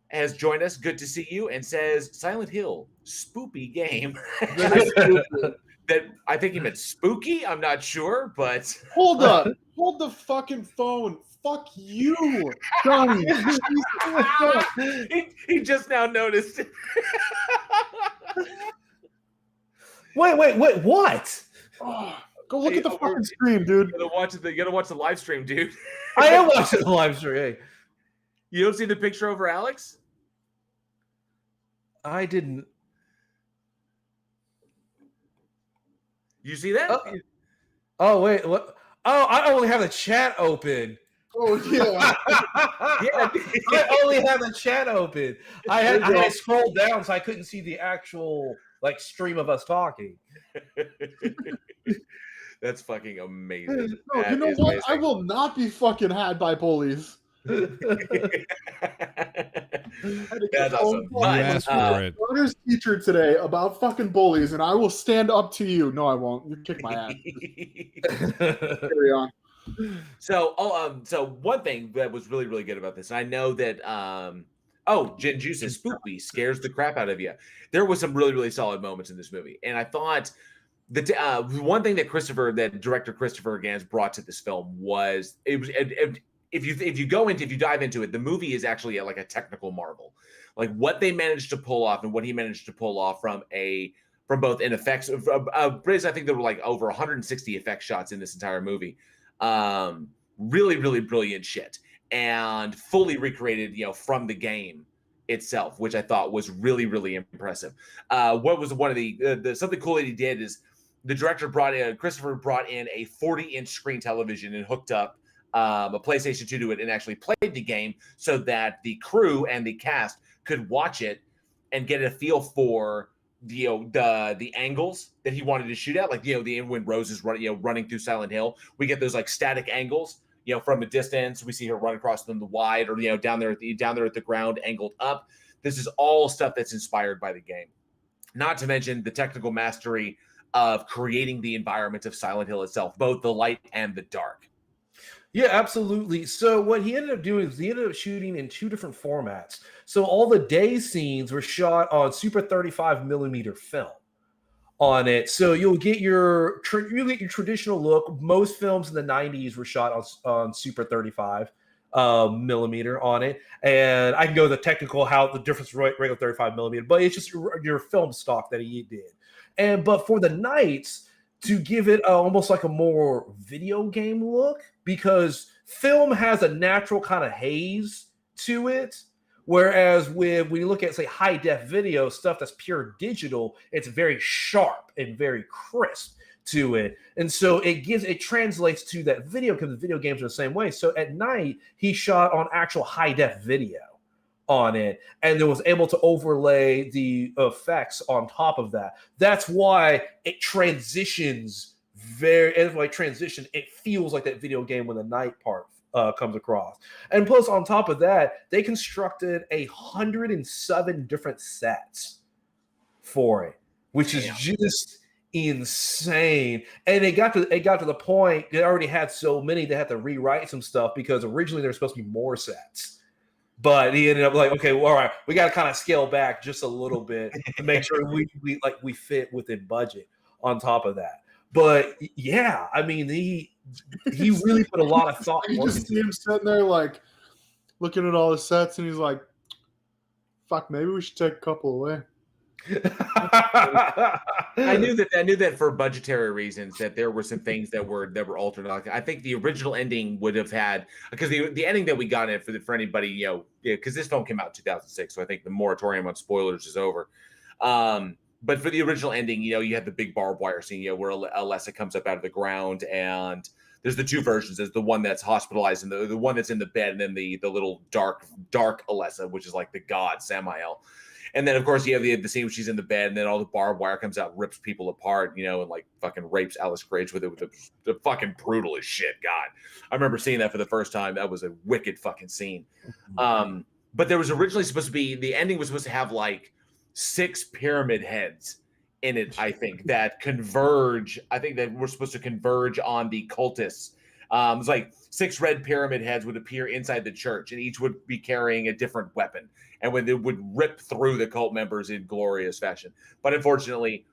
has joined us. Good to see you, and says Silent Hill, spoopy game. That I think he meant spooky. I'm not sure, but hold up, hold the fucking phone. Fuck you, Johnny. he just now noticed. Wait, what? Oh, go look at the fucking screen, dude. You gotta watch the live stream, dude. I am watching the live stream. Hey. You don't see the picture over Alex? I didn't. You see that? Oh wait, what? Oh, I only have the chat open. Oh yeah, yeah. I only have the chat open. I had to scroll down so I couldn't see the actual stream of us talking. That's fucking amazing. No, you know what? Amazing. I will not be fucking had by bullies. That's awesome. You asked for it. Learner's teacher today about fucking bullies, and I will stand up to you. No, I won't. You kick my ass. Carry on. So one thing that was really, really good about this, and I know that Jen Juice says spoopy scares the crap out of you. There was some really, really solid moments in this movie, and I thought that one thing that director Christopher Gans brought to this film was if you dive into it, the movie is actually like a technical marvel. Like what they managed to pull off and what he managed to pull off from both an effects. I think there were like over 160 effect shots in this entire movie. Really, really brilliant shit, and fully recreated, from the game itself, which I thought was really, really impressive. What was one of the something cool that he did is the director Christopher brought in a 40-inch screen television and hooked up a PlayStation 2 to it and actually played the game so that the crew and the cast could watch it and get a feel for the angles that he wanted to shoot at, like when Rose is running through Silent Hill, we get those like static angles, from a distance. We see her run across them the wide, or down there at the ground, angled up. This is all stuff that's inspired by the game. Not to mention the technical mastery of creating the environment of Silent Hill itself, both the light and the dark. Yeah, absolutely. So what he ended up doing is he ended up shooting in two different formats. So all the day scenes were shot on Super 35 millimeter film on it. So you'll get your traditional look. Most films in the 90s were shot on Super 35 millimeter on it. And I can go the technical, how the difference regular 35 millimeter, but it's just your film stock that he did. But for the nights, to give it almost like a more video game look, because film has a natural kind of haze to it, Whereas when you look at, say, high def video, stuff that's pure digital, it's very sharp and very crisp to it. And so it translates to that video, because the video games are the same way. So at night, he shot on actual high def video on it, and then was able to overlay the effects on top of that. That's why it transitions it feels like that video game when the night part comes across. And plus, on top of that, they constructed 107 different sets for it, which is just insane. And it got to the point they already had so many they had to rewrite some stuff, because originally there were supposed to be more sets. But he ended up like, okay, well, all right, we got to kind of scale back just a little bit to make sure we fit within budget on top of that. But yeah, I mean, he really put a lot of thought. You just see him sitting there like looking at all the sets, and he's like, "Fuck, maybe we should take a couple away." I knew that for budgetary reasons that there were some things that were altered. I think the original ending would have had, because the ending that we got in for anybody, because this film came out in 2006, so I think the moratorium on spoilers is over. But for the original ending, you have the big barbed wire scene, where Alessa comes up out of the ground, and there's the two versions. There's the one that's hospitalized, and the one that's in the bed, and then the little dark Alessa, which is like the god Samael. And then, of course, you have the scene where she's in the bed, and then all the barbed wire comes out, rips people apart, and like fucking rapes Alice Graves with the fucking brutal as shit. God, I remember seeing that for the first time. That was a wicked fucking scene. But there was originally supposed to be, the ending was supposed to have like 6 pyramid heads in it, I think, that converge. I think that we're supposed to converge on the cultists. It's like 6 red pyramid heads would appear inside the church, and each would be carrying a different weapon, and when they would rip through the cult members in glorious fashion. But unfortunately,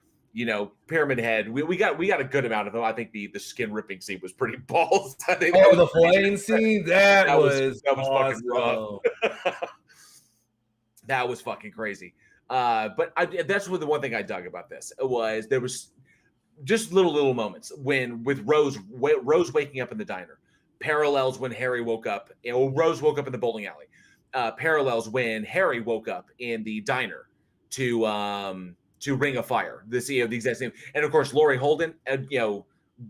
pyramid head, we got a good amount of them. I think the skin ripping scene was pretty balls. I think the flame scene, that was fucking rough. That was fucking crazy. But that's the one thing I dug about this was there was just little moments with Rose waking up in the diner, parallels when Harry woke up. Rose woke up in the bowling alley. Parallels when Harry woke up in the diner to Ring of Fire. The exact same, and of course Laurie Holden,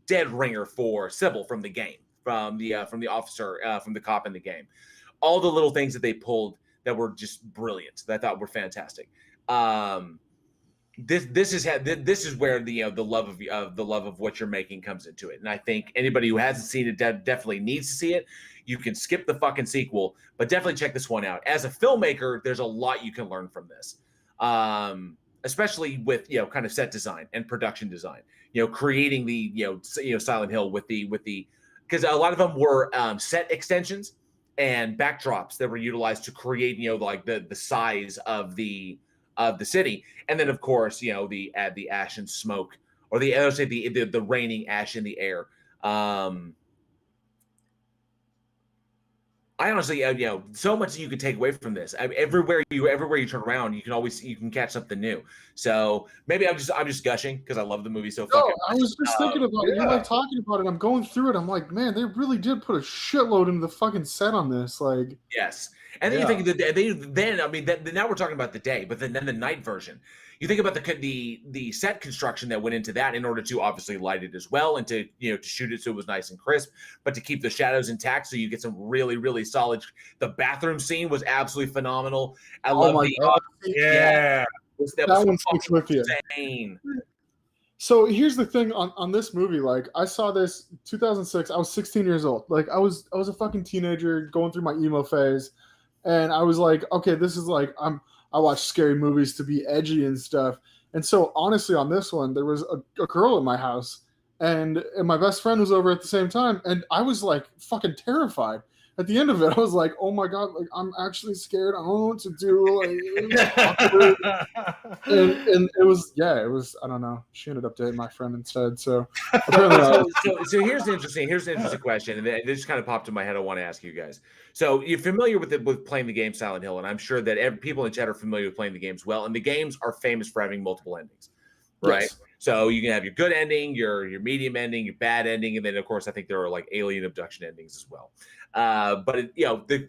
dead ringer for Sybil from the game, from the officer, from the cop in the game. All the little things that they pulled that were just brilliant, that I thought were fantastic. This is where the love of what you're making comes into it, and I think anybody who hasn't seen it definitely needs to see it. You can skip the fucking sequel, but definitely check this one out. As a filmmaker, there's a lot you can learn from this, especially with kind of set design and production design. Creating the Silent Hill with the because a lot of them were set extensions and backdrops that were utilized to create like the size of the city, and then of course the ash and smoke, or the raining ash in the air. I honestly, so much you can take away from this. Everywhere you turn around, you can catch something new. So maybe I'm just gushing because I love the movie so fucking much. I was just thinking about it. You're like talking about it. I'm going through it. I'm like, man, they really did put a shitload into the fucking set on this. Like, yes. And then you think that now we're talking about the day, but then the night version. You think about the set construction that went into that in order to obviously light it as well, and to shoot it so it was nice and crisp, but to keep the shadows intact so you get some really, really solid. The bathroom scene was absolutely phenomenal. I love God. Yeah. That one sticks with you. Insane. So here's the thing on this movie. Like, I saw this 2006. I was 16 years old. Like, I was a fucking teenager going through my emo phase, and I was like, okay, this is like I watch scary movies to be edgy and stuff. And so honestly, on this one, there was a girl in my house, and my best friend was over at the same time, and I was like fucking terrified. At the end of it, I was like, oh my God, like I'm actually scared. I don't know what to do. And it was, I don't know. She ended up dating my friend instead. So so here's an interesting question, and this just kind of popped in my head. I want to ask you guys. So you're familiar with playing the game Silent Hill, and I'm sure that people in chat are familiar with playing the games well. And the games are famous for having multiple endings, right? Yes. So you can have your good ending, your medium ending, your bad ending, and then of course I think there are like alien abduction endings as well. But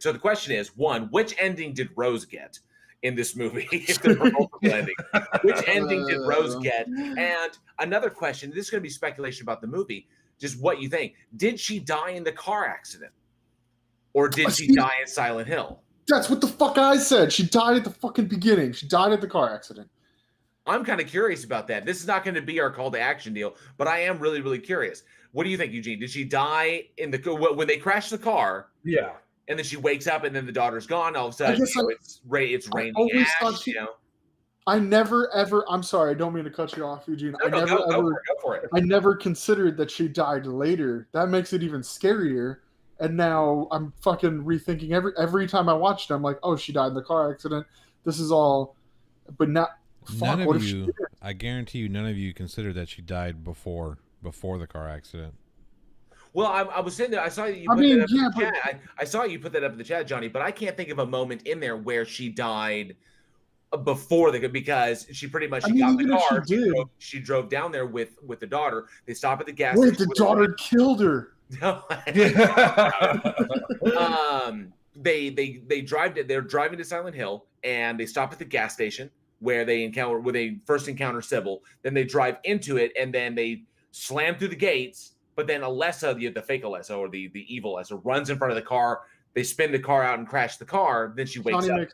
so the question is, one, which ending did Rose get in this movie? If there were multiple endings, which ending did Rose get? And another question, this is going to be speculation about the movie, just what you think. Did she die in the car accident? Or did she die in Silent Hill? That's what the fuck I said. She died at the fucking beginning. She died at the car accident. I'm kind of curious about that. This is not going to be our call to action deal, but I am really, really curious. What do you think, Eugene? Did she die in when they crashed the car? Yeah. And then she wakes up, and then the daughter's gone. All of a sudden, it's raining ash. I never ever. I'm sorry, I don't mean to cut you off, Eugene. Go for it. I never considered that she died later. That makes it even scarier. And now I'm fucking rethinking every time I watched it. I'm like, oh, she died in the car accident. This is all, but not. None of you, I guarantee you, none of you considered that she died before the car accident. Well, I was sitting there. I saw you put that up in the chat. I saw you put that up in the chat, Johnny. But I can't think of a moment in there where she died before because she pretty much got in the car. She drove down there with the daughter. They stop at the gas station. Wait, the daughter killed her. No. They drive. They're driving to Silent Hill, and they stop at the gas station where they first encounter Sybil. Then they drive into it, and then they slam through the gates. But then Alessa, the fake Alessa or the evil Alessa, runs in front of the car. They spin the car out and crash the car. Then she wakes up.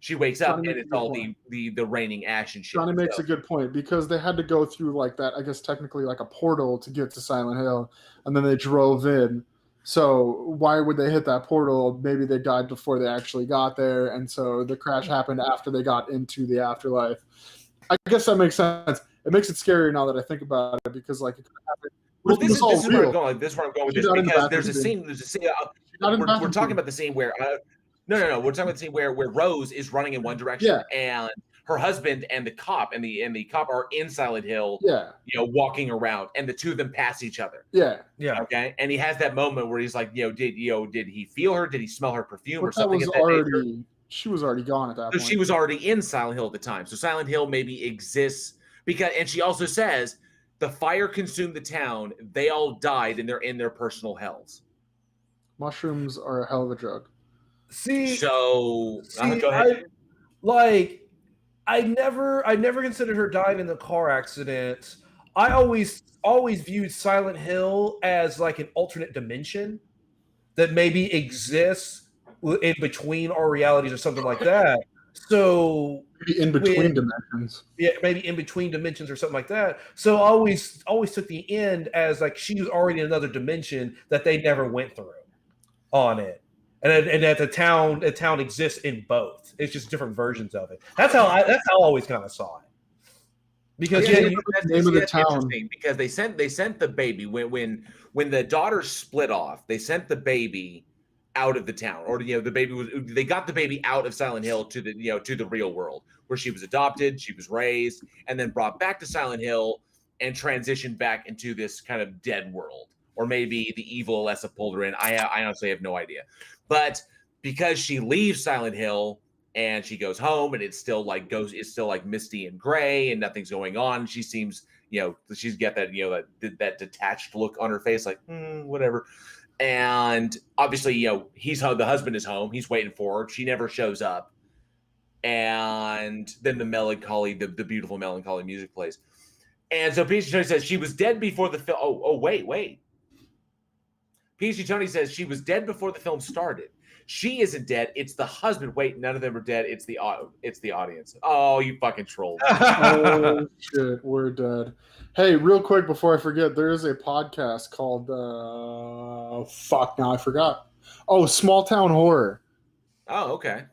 She wakes up, and it's all the raining ash and shit. Johnny makes a good point because they had to go through like that. I guess technically like a portal to get to Silent Hill, and then they drove in. So why would they hit that portal? Maybe they died before they actually got there, and so the crash happened after they got into the afterlife. I guess that makes sense. It makes it scarier now that I think about it because like it could happen. Well, this is where I'm going. This is where I'm going with this because there's a scene. We're talking about the scene where no. We're talking about the scene where Rose is running in one direction and her husband and the cop are in Silent Hill. Yeah. Walking around, and the two of them pass each other. Yeah. Yeah. Okay. And he has that moment where he's like, did he feel her? Did he smell her perfume or something? She was already gone at that point. She was already in Silent Hill at the time. So Silent Hill maybe exists and she also says the fire consumed the town. They all died, and they're in their personal hells. Mushrooms are a hell of a drug. Go ahead. I never considered her dying in the car accident. I always viewed Silent Hill as like an alternate dimension that maybe exists in between our realities or something like that. So maybe in between dimensions. Yeah, maybe in between dimensions or something like that. So I always took the end as like she was already in another dimension that they never went through on it. And that the town exists in both. It's just different versions of it. That's how I always kind of saw it. Because that's the name of the town. Because they sent the baby when the daughters split off. They sent the baby out of the town, or they got the baby out of Silent Hill to the real world where she was adopted, she was raised, and then brought back to Silent Hill and transitioned back into this kind of dead world. Or maybe the evil Alessa pulled her in. I honestly have no idea. But because she leaves Silent Hill and she goes home, and it's still like misty and gray and nothing's going on. She seems, she's got that, that detached look on her face, like whatever. And obviously, the husband is home. He's waiting for her. She never shows up. And then the beautiful melancholy music plays. And so Peachy Tony says she was dead before the film. Oh, wait. Peachy Tony says she was dead before the film started. She isn't dead. It's the husband. Wait, none of them are dead. It's the audience. Oh, you fucking trolled. Oh shit, we're dead. Hey, real quick before I forget, there is a podcast called now I forgot. Oh, Small Town Horror. Oh, okay.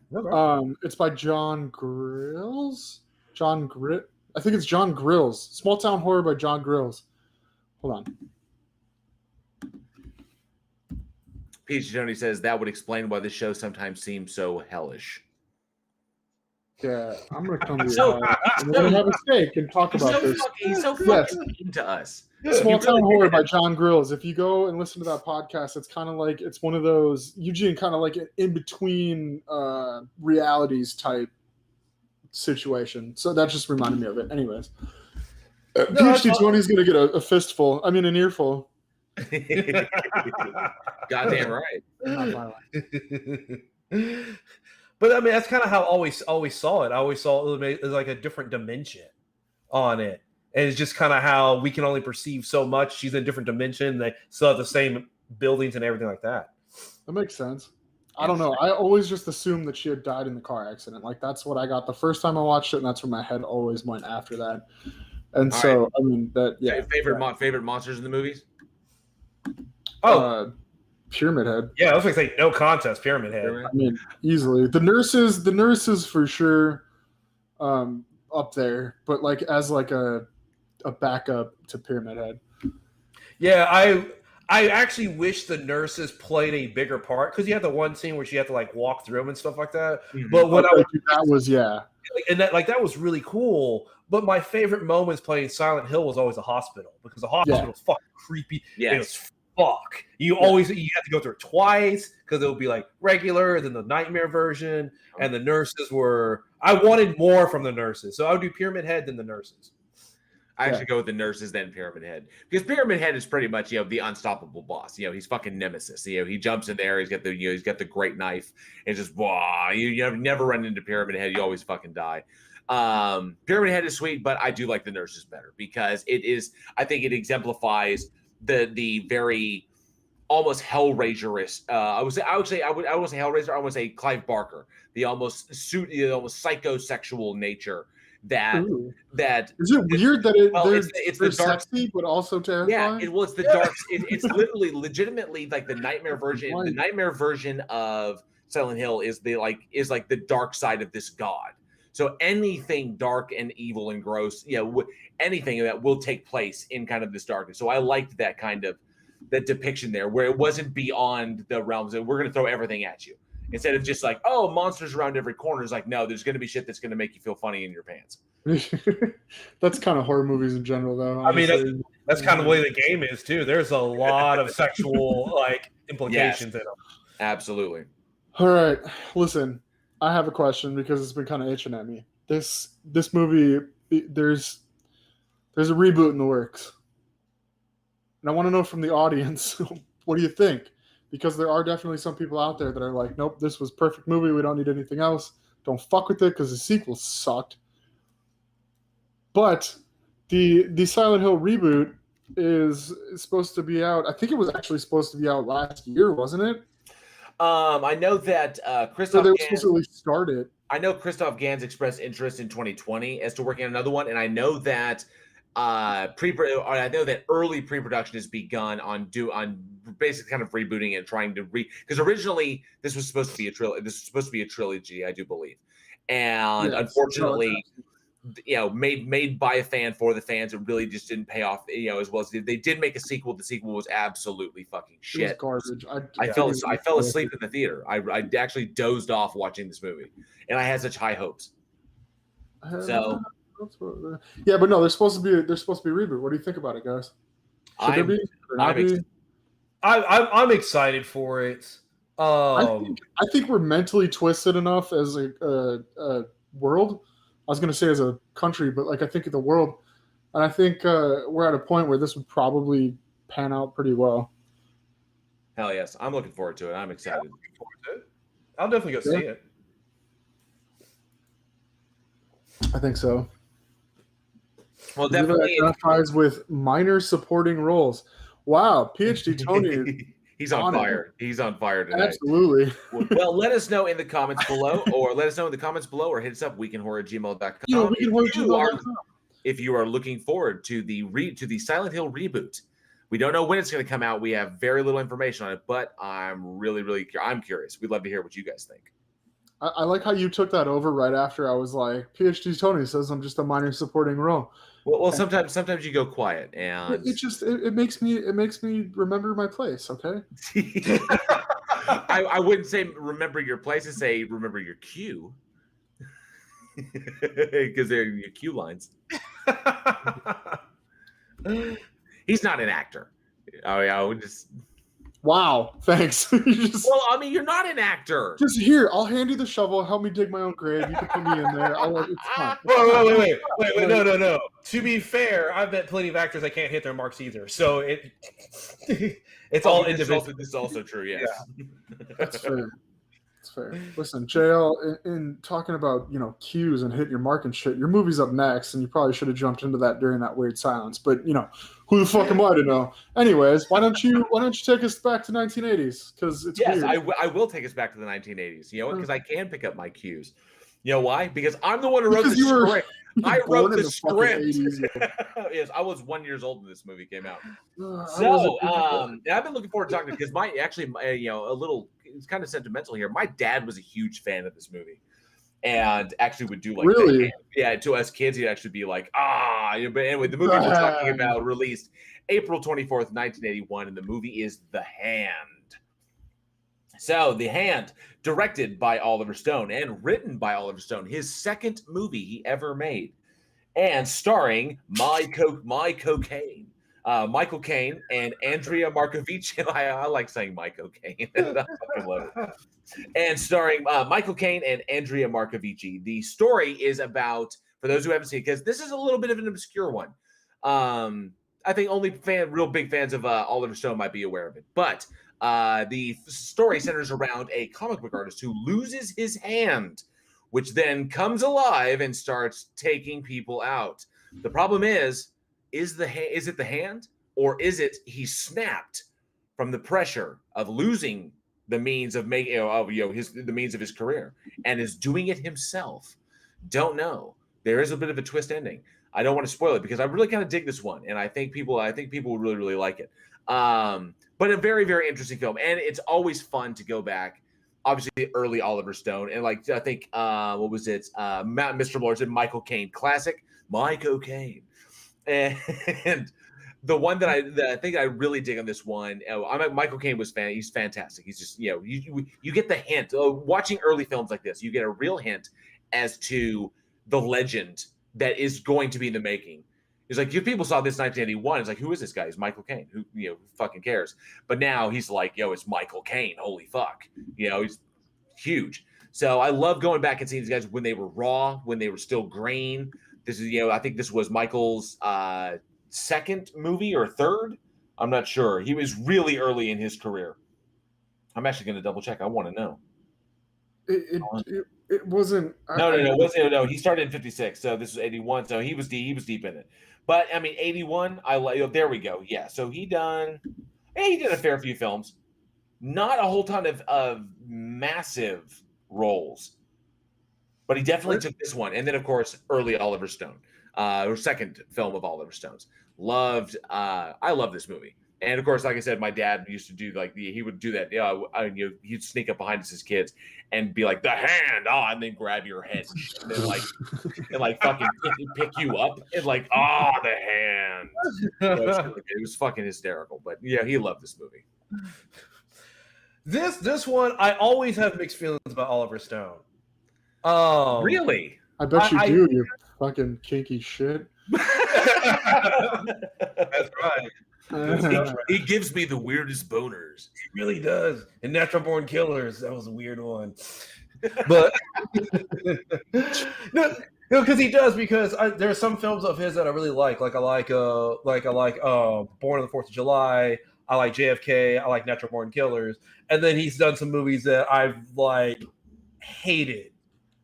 It's by John Grills. I think it's John Grills. Small Town Horror by John Grills. Hold on. Peachy Tony says that would explain why this show sometimes seems so hellish. Yeah, I'm gonna come to your house and we're gonna have a steak and talk about this. He's so fucking mean to us. Small Town Horror by John Grills. If you go and listen to that podcast, it's kind of like it's one of those Eugene kind of like an in between realities type situation. So that just reminded me of it. Anyways, PhD Tony's gonna get a fistful. I mean, an earful. Goddamn right. Not violent. But I mean, that's kind of how I always saw it. I always saw it as like a different dimension on it. And it's just kind of how we can only perceive so much. She's in a different dimension. They still have the same buildings and everything like that. That makes sense. I don't know. I always just assumed that she had died in the car accident. Like, that's what I got the first time I watched it, and that's where my head always went after that. And All so, right. I mean, that, yeah. Favorite monsters in the movies? Pyramid Head. Yeah, I was going to say no contest, Pyramid Head. I mean, easily. The nurses for sure up there, but like as like a backup to Pyramid Head. Yeah, I actually wish the nurses played a bigger part because you had the one scene where she had to like walk through them and stuff like that. Mm-hmm. But when that was really cool. But my favorite moments playing Silent Hill was always the hospital because the hospital was fucking creepy. Yes. It was fuck. You have to go through it twice because it would be like regular, then the nightmare version, and the nurses were. I wanted more from the nurses, so I would do Pyramid Head than the nurses. I actually go with the nurses then Pyramid Head because Pyramid Head is pretty much the unstoppable boss. He's fucking nemesis. He jumps in there. He's got the great knife. It's just you never run into Pyramid Head. You always fucking die. Pyramid Head is sweet, but I do like the nurses better because I think it exemplifies the very almost Hellraiser-ish. I would say Hellraiser. I would say Clive Barker, the almost psychosexual nature. That is it weird that it's the dark, sexy but also terrifying. Yeah, it's the dark. It's literally legitimately like the nightmare version. The nightmare version of Silent Hill is like the dark side of this god. So anything dark and evil and gross, anything that will take place in kind of this darkness. So I liked that kind of that depiction there, where it wasn't beyond the realms and we're going to throw everything at you. Instead of just like, oh, monsters around every corner. It's like, no, there's going to be shit that's going to make you feel funny in your pants. That's kind of horror movies in general, though. Honestly. I mean, that's kind of the way the game is, too. There's a lot of sexual implications in them. Absolutely. All right. Listen, I have a question because it's been kind of itching at me. This movie, there's a reboot in the works. And I want to know from the audience, what do you think? Because there are definitely some people out there that are like, nope, this was perfect movie. We don't need anything else. Don't fuck with it because the sequel sucked. But the Silent Hill reboot is supposed to be out. I think it was actually supposed to be out last year, wasn't it? I know that Christoph. So they were supposed to start it. I know Christoph Gans expressed interest in 2020 as to working on another one, and I know that early pre-production has begun on basically kind of rebooting and trying to because originally this was supposed to be a trilogy. This was supposed to be a trilogy, I do believe, and unfortunately, made by a fan for the fans, it really just didn't pay off. As well as they did make a sequel. The sequel was absolutely fucking shit. It was garbage. I fell asleep in the theater. I actually dozed off watching this movie, and I had such high hopes. So. Yeah, but no, there's supposed to be a reboot. What do you think about it, guys? Should there be or not be? I'm excited for it. I think we're mentally twisted enough as a world. I was going to say as a country, but I think the world, and I think we're at a point where this would probably pan out pretty well. Hell yes, I'm looking forward to it. I'm excited. Yeah, I'm looking forward to it. I'll definitely go see it. I think so. Well, definitely identifies with minor supporting roles. Wow, PhD Tony. He's on fire. He's on fire tonight. Absolutely. Well, let us know in the comments below, or hit us up weekinhorror@gmail.com. If you are looking forward to the Silent Hill reboot. We don't know when it's going to come out. We have very little information on it, but I'm really I'm curious. We'd love to hear what you guys think. I like how you took that over right after I was like, PhD Tony says I'm just a minor supporting role. Well, sometimes you go quiet, and it makes me remember my place. Okay. I wouldn't say remember your place. I say remember your cue, because they're your cue lines. He's not an actor. Oh yeah, Wow, thanks. Well, I mean, you're not an actor. Just here, I'll hand you the shovel. Help me dig my own grave. You can put me in there. It's fine. Wait, no. To be fair, I've met plenty of actors that can't hit their marks either. So it's all individual. This is also true, yes. Yeah. That's fair. That's fair. Listen, JL, in talking about, cues and hit your mark and shit, your movie's up next, and you probably should have jumped into that during that weird silence. But, who the fuck am I to know? Anyways, why don't you take us back to 1980s? Because it's weird. I will take us back to the 1980s. You know what? Because I can pick up my cues. You know why? Because I'm the one who wrote the script. I wrote the script. Yes, I was 1 year old when this movie came out. So I've been looking forward to talking because it's kind of sentimental here. My dad was a huge fan of this movie, and actually would do really, to us kids, he'd actually be like, But anyway, the movie we're talking about released April 24th, 1981, and the movie is The Hand. So, The Hand, directed by Oliver Stone and written by Oliver Stone, his second movie he ever made, and starring Michael Caine and Andrea Markovici. I like saying Michael Caine. I fucking love it. And starring Michael Caine and Andrea Markovici. The story is about, for those who haven't seen it, because this is a little bit of an obscure one. I think only real big fans of Oliver Stone might be aware of it. But the story centers around a comic book artist who loses his hand, which then comes alive and starts taking people out. The problem is it the hand, or is it he snapped from the pressure of losing the means of making the means of his career and is doing it himself? Don't know. There is a bit of a twist ending. I don't want to spoil it because I really kind of dig this one, and I think people will really, really like it. But a very, very interesting film, and it's always fun to go back. Obviously, early Oliver Stone, and I think what was it? Mr. Lawrence and Michael Caine, classic Michael Caine, and the one that I think I really dig on this one. Michael Caine he's fantastic. He's just you get the hint. Watching early films like this, you get a real hint as to the legend that is going to be in the making. He's like, if people saw this 1981, it's like, who is this guy? It's Michael Caine. Who fucking cares? But now he's like, it's Michael Caine. Holy fuck. He's huge. So I love going back and seeing these guys when they were raw, when they were still green. This is, I think this was Michael's second movie or third. I'm not sure. He was really early in his career. I'm actually going to double check. I want to know. It wasn't. No. He started in 56, so this was 81. So he was deep in it. But I mean, 81. There we go. Yeah. So he did a fair few films, not a whole ton of massive roles, but he definitely took this one. And then of course, early Oliver Stone, or second film of Oliver Stone's. I love this movie. And of course, like I said, my dad used to do he would do that. He'd sneak up behind us as kids and be like, "The hand," and then grab your head and then fucking pick you up and the hand. It was fucking hysterical. But yeah, he loved this movie. This one, I always have mixed feelings about Oliver Stone. Really? I bet you do. You fucking kinky shit. That's right. He gives me the weirdest boners. He really does. And Natural Born Killers, that was a weird one. But no, because he does. Because there are some films of his that I really like. I like Born on the 4th of July. I like JFK. I like Natural Born Killers. And then he's done some movies that I've hated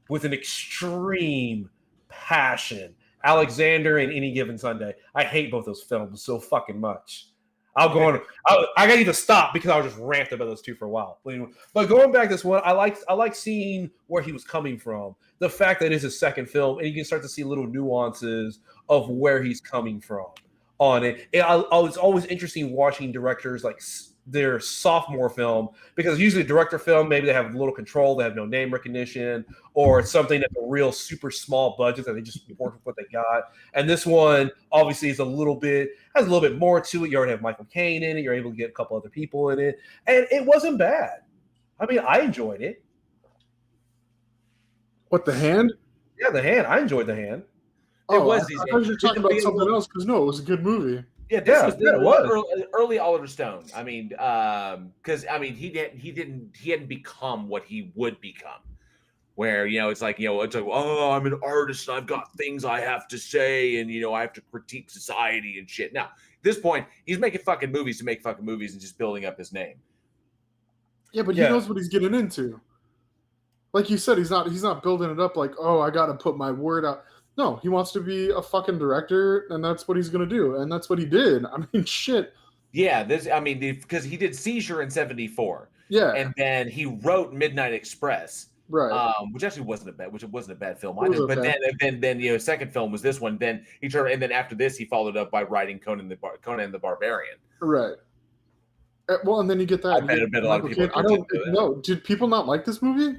with an extreme passion. Alexander and Any Given Sunday. I hate both those films so fucking much. I gotta need to stop because I'll just rant about those two for a while. But going back to this one, I like seeing where he was coming from. The fact that it's his second film, and you can start to see little nuances of where he's coming from on it. It's always interesting watching directors their sophomore film, because usually director film, maybe they have little control, they have no name recognition, or it's something that's a real super small budget that they just work with what they got. And this one obviously has a little bit more to it. You already have Michael Caine in it, you're able to get a couple other people in it, and it wasn't bad. I mean, I enjoyed it. What, The Hand? Yeah, The Hand. I enjoyed The Hand. I thought you were talking about something else, because no, it was a good movie. Yeah, this was was. early Oliver Stone. I mean, because he hadn't become what he would become. Where it's like oh, I'm an artist and I've got things I have to say and I have to critique society and shit. Now, at this point, he's making fucking movies to make fucking movies and just building up his name. Yeah, but he knows what he's getting into. Like you said, he's not building it up like, oh, I got to put my word out. No, he wants to be a fucking director, and that's what he's gonna do, and that's what he did. I mean, shit. Yeah, because he did Seizure in '74. Yeah, and then he wrote Midnight Express, right? Which actually wasn't a bad film either. But then second film was this one. Then he turned, and then after this, he followed up by writing Conan the Barbarian. Right. Well, and then you get that. I bet a lot of people. I don't know. Did people not like this movie?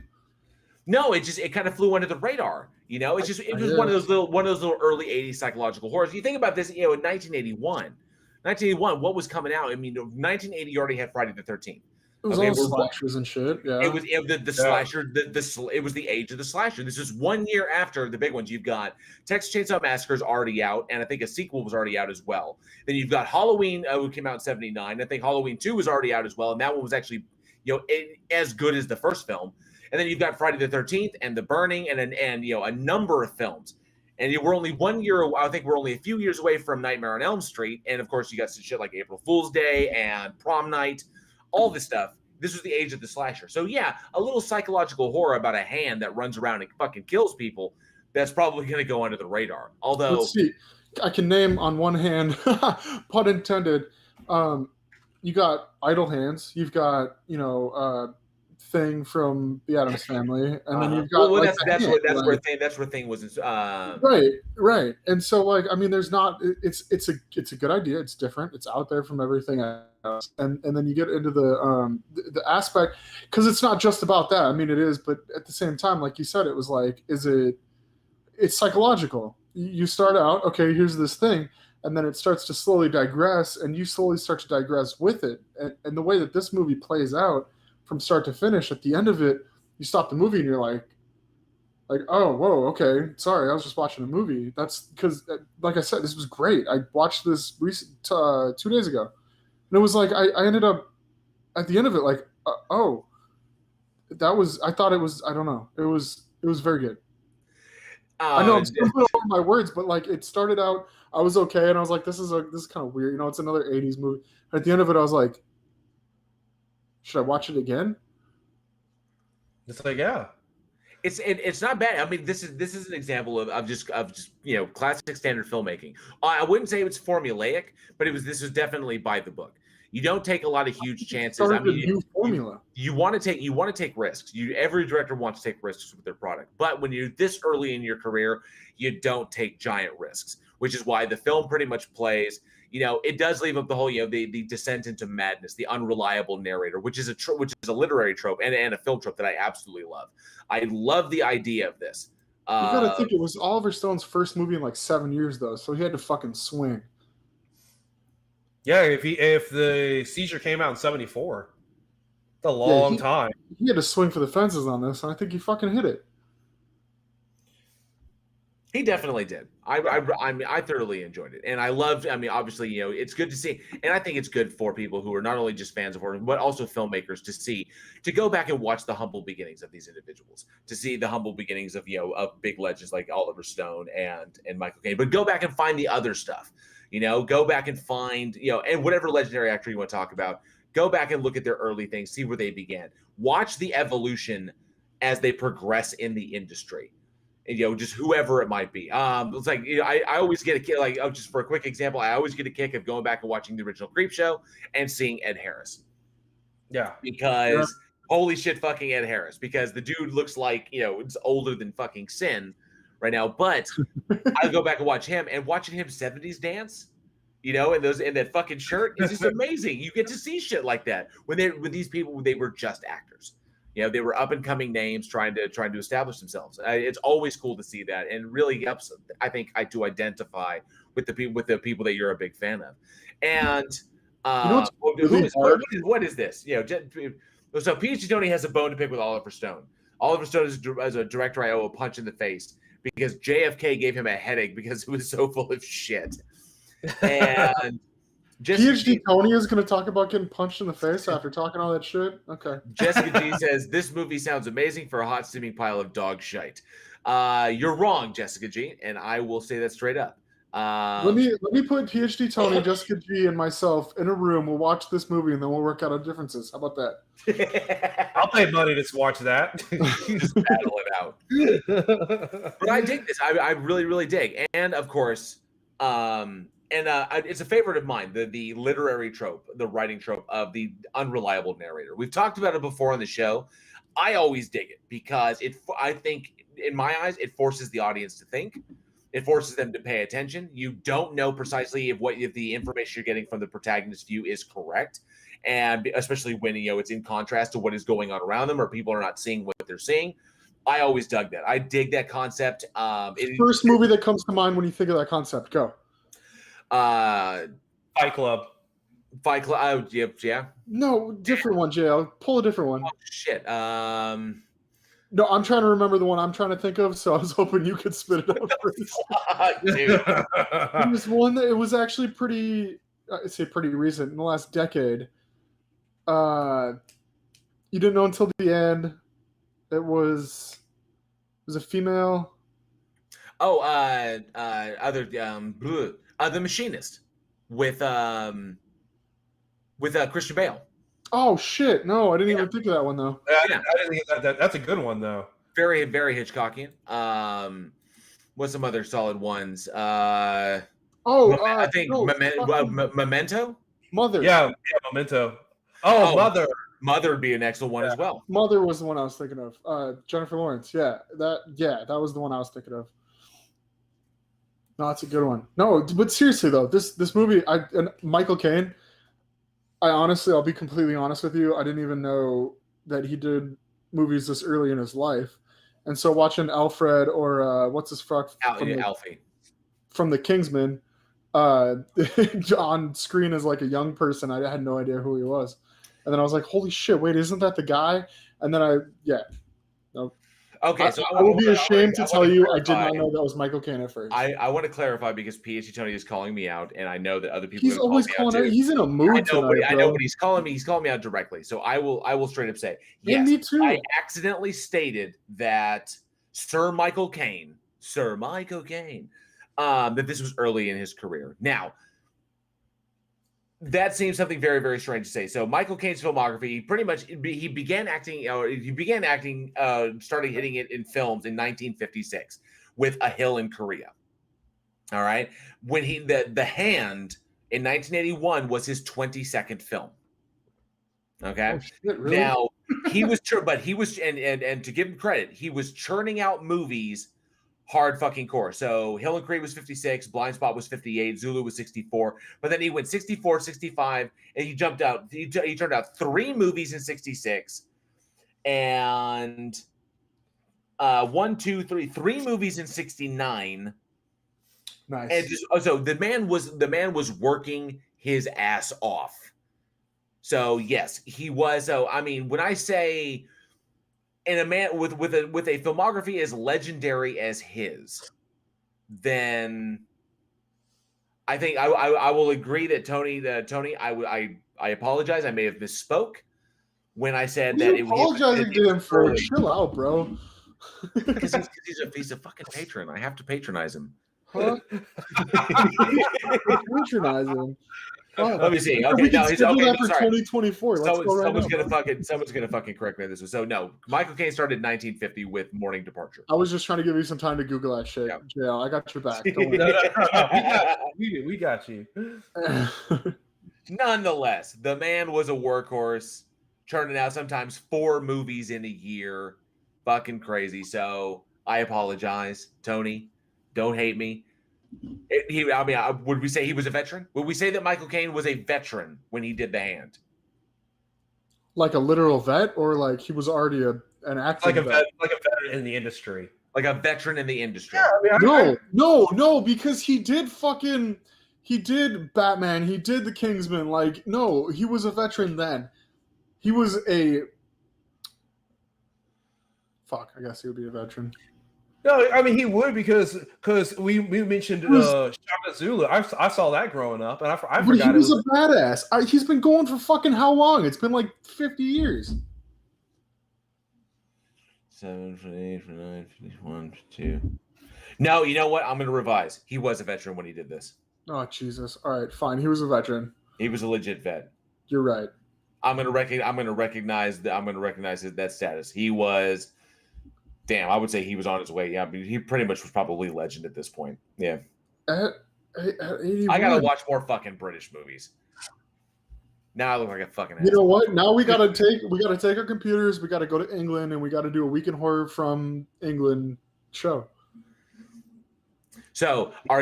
No, it kind of flew under the radar. It was one of those little early '80s psychological horrors. You think about this, in 1981, what was coming out? I mean, 1980 you already had Friday the 13th. It was all slashers and shit. Yeah, it was the slasher. It was the age of the slasher. This is 1 year after the big ones. You've got Texas Chainsaw Massacre is already out, and I think a sequel was already out as well. Then you've got Halloween, who came out in '79. I think Halloween 2 was already out as well, and that one was actually as good as the first film. And then you've got Friday the 13th and The Burning and a number of films. And we're only 1 year. I think we're only a few years away from Nightmare on Elm Street. And of course, you got some shit like April Fool's Day and Prom Night, all this stuff. This was the age of the slasher. So yeah, a little psychological horror about a hand that runs around and fucking kills people. That's probably going to go under the radar. Although, let's see, I can name on one hand, pun intended. You got Idle Hands. You've got Thing from the Addams Family, and then you've got that's where Thing was. Right. And so there's not. It's a good idea. It's different. It's out there from everything else, and then you get into the aspect because it's not just about that. I mean, it is, but at the same time, like you said, it was like, it's psychological. You start out, okay, here's this thing, and then it starts to slowly digress, and you slowly start to digress with it, and the way that this movie plays out. From start to finish, at the end of it, you stop the movie and you're like, oh, whoa, okay, sorry, I was just watching a movie. That's because, like I said, this was great. I watched this 2 days ago, and it was like I ended up at the end of it like, I thought it was, I don't know, it was very good. I know I'm stumbling over my words, but it started out, I was okay, and I was like, this is kind of weird, it's another '80s movie. And at the end of it, I was like, should I watch it again? It's like, yeah. It's not bad. I mean, this is an example of just classic standard filmmaking. I wouldn't say it's formulaic, but this was definitely by the book. You don't take a lot of huge chances. I mean, new formula. You want to take risks. Every director wants to take risks with their product, but when you're this early in your career, you don't take giant risks, which is why the film pretty much plays. It does leave up the whole, the descent into madness, the unreliable narrator, which is a literary trope and a film trope that I absolutely love. I love the idea of this. You gotta think it was Oliver Stone's first movie in 7 years, though, so he had to fucking swing. Yeah, if the Seizure came out in '74, it's a long time. He had to swing for the fences on this, and I think he fucking hit it. He definitely did. I thoroughly enjoyed it, and I loved. I mean, obviously, it's good to see, and I think it's good for people who are not only just fans of horror, but also filmmakers to go back and watch the humble beginnings of these individuals, to see the humble beginnings of of big legends like Oliver Stone and Michael Caine, but go back and find the other stuff. Go back and find and whatever legendary actor you want to talk about, go back and look at their early things, see where they began, watch the evolution as they progress in the industry. Just whoever it might be. It's like I always get a kick. Just for a quick example, I always get a kick of going back and watching the original Creepshow and seeing Ed Harris. Yeah, because holy shit, fucking Ed Harris. Because the dude looks like it's older than fucking sin right now. But I go back and watch him, and watching him '70s dance, and that fucking shirt is just amazing. You get to see shit like that when these people they were just actors. They were up and coming names trying to establish themselves. It's always cool to see that, and really helps. I think to identify with the people that you're a big fan of. And what is this? So PhD Tony has a bone to pick with Oliver Stone. Oliver Stone as a director, I owe a punch in the face because JFK gave him a headache because it was so full of shit. And PhD Tony is going to talk about getting punched in the face after talking all that shit? Okay. Jessica G says, this movie sounds amazing for a hot steaming pile of dog shite. You're wrong, Jessica G, and I will say that straight up. Let me put PhD Tony, Jessica G, and myself in a room. We'll watch this movie and then we'll work out our differences. How about that? I'll pay money to watch that. Just battle it out. But I dig this. I really, really dig. And of course, it's a favorite of mine, the literary trope, the writing trope of the unreliable narrator. We've talked about it before on the show. I always dig it because I think, in my eyes, it forces the audience to think. It forces them to pay attention. You don't know precisely if the information you're getting from the protagonist's view is correct, and especially when it's in contrast to what is going on around them, or people are not seeing what they're seeing. I always dug that. I dig that concept. First movie that comes to mind when you think of that concept, go. Fight Club. Fight Club. Yeah. No, different one, JL. Pull a different one. Oh, shit. No, I'm trying to remember the one I'm trying to think of, so I was hoping you could spit it out first. Dude. It was one that it was actually pretty, I'd say pretty recent, in the last decade. You didn't know until the end. It was a female. Oh, The Machinist with Christian Bale. Oh shit! No, I didn't even think of that one though. I didn't think that's a good one though. Very, very Hitchcockian. What's some other solid ones? I think Memento. Mother. Yeah, Memento. Oh, Mother. Mother would be an excellent one as well. Mother was the one I was thinking of. Jennifer Lawrence. Yeah, that was the one I was thinking of. No, that's a good one. No, but seriously though, this movie, and Michael Caine. I'll be completely honest with you. I didn't even know that he did movies this early in his life, and so watching Alfred or what's his fuck Alfie from The Kingsman on screen as like a young person, I had no idea who he was, and then I was like, "Holy shit! Wait, isn't that the guy?" And then no. Okay, so I will be ashamed to tell you I did not know that was Michael Caine at first. I want to clarify because PhD Tony is calling me out, and I know that other people. He's always calling out. He's in a mood tonight. I know, but he's calling me. He's calling me out directly. So I will straight up say, yes, me too. I accidentally stated that Sir Michael Caine, that this was early in his career. Now, that seems something very, very strange to say. So Michael Caine's filmography, pretty much, he began acting, started hitting it in films in 1956 with A Hill in Korea. All right. When The Hand in 1981 was his 22nd film. Okay. Oh, shit, really? Now he was and to give him credit, he was churning out movies hard fucking core. So Hill and Korea was 56, Blind Spot was 58, Zulu was 64, but then he went 64, 65, and he jumped out. He turned out 3 movies in 66, and 3 movies in 69. Nice. And so the man was working his ass off. So yes, he was. So I mean, when I say, and a man with a filmography as legendary as his, then I think I will agree that Tony. I apologize. I may have misspoke when I said that. Apologizing to him for chill out, bro. Because he's a fucking patron. I have to patronize him. Huh? Patronize him. Oh, let me see. Okay, no, he's okay. For 2024. Someone's gonna fucking correct me on this one. So no, Michael Caine started in 1950 with Morning Departure. I was just trying to give you some time to Google that shit. Yeah, I got your back. Don't worry. No, we got you. Nonetheless, the man was a workhorse, churning out sometimes 4 movies in a year. Fucking crazy. So I apologize, Tony. Don't hate me. Would we say he was a veteran? Would we say that Michael Caine was a veteran when he did The Hand? Like a literal vet, or like he was already an actor? Like a veteran in the industry. Like a veteran in the industry. Yeah, I mean, No, because he did Batman, he did The Kingsman. Like, no, he was a veteran then. He was I guess he would be a veteran. No, I mean he would because we mentioned Shaka Zulu. I saw that growing up, and I But forgot he was it was a badass. He's been going for fucking how long? It's been like 50 years. 7, 8, 9, 51, 52. No, you know what? I'm going to revise. He was a veteran when he did this. Oh Jesus! All right, fine. He was a veteran. He was a legit vet. You're right. I'm going to recognize that status. He was. Damn, I would say he was on his way. Yeah, but he pretty much was probably legend at this point. Yeah. At 81. I gotta watch more fucking British movies. Now I look like a fucking You know asshole. what? Now we gotta take our computers. We gotta go to England, and we gotta do a Week in Horror from England show. So are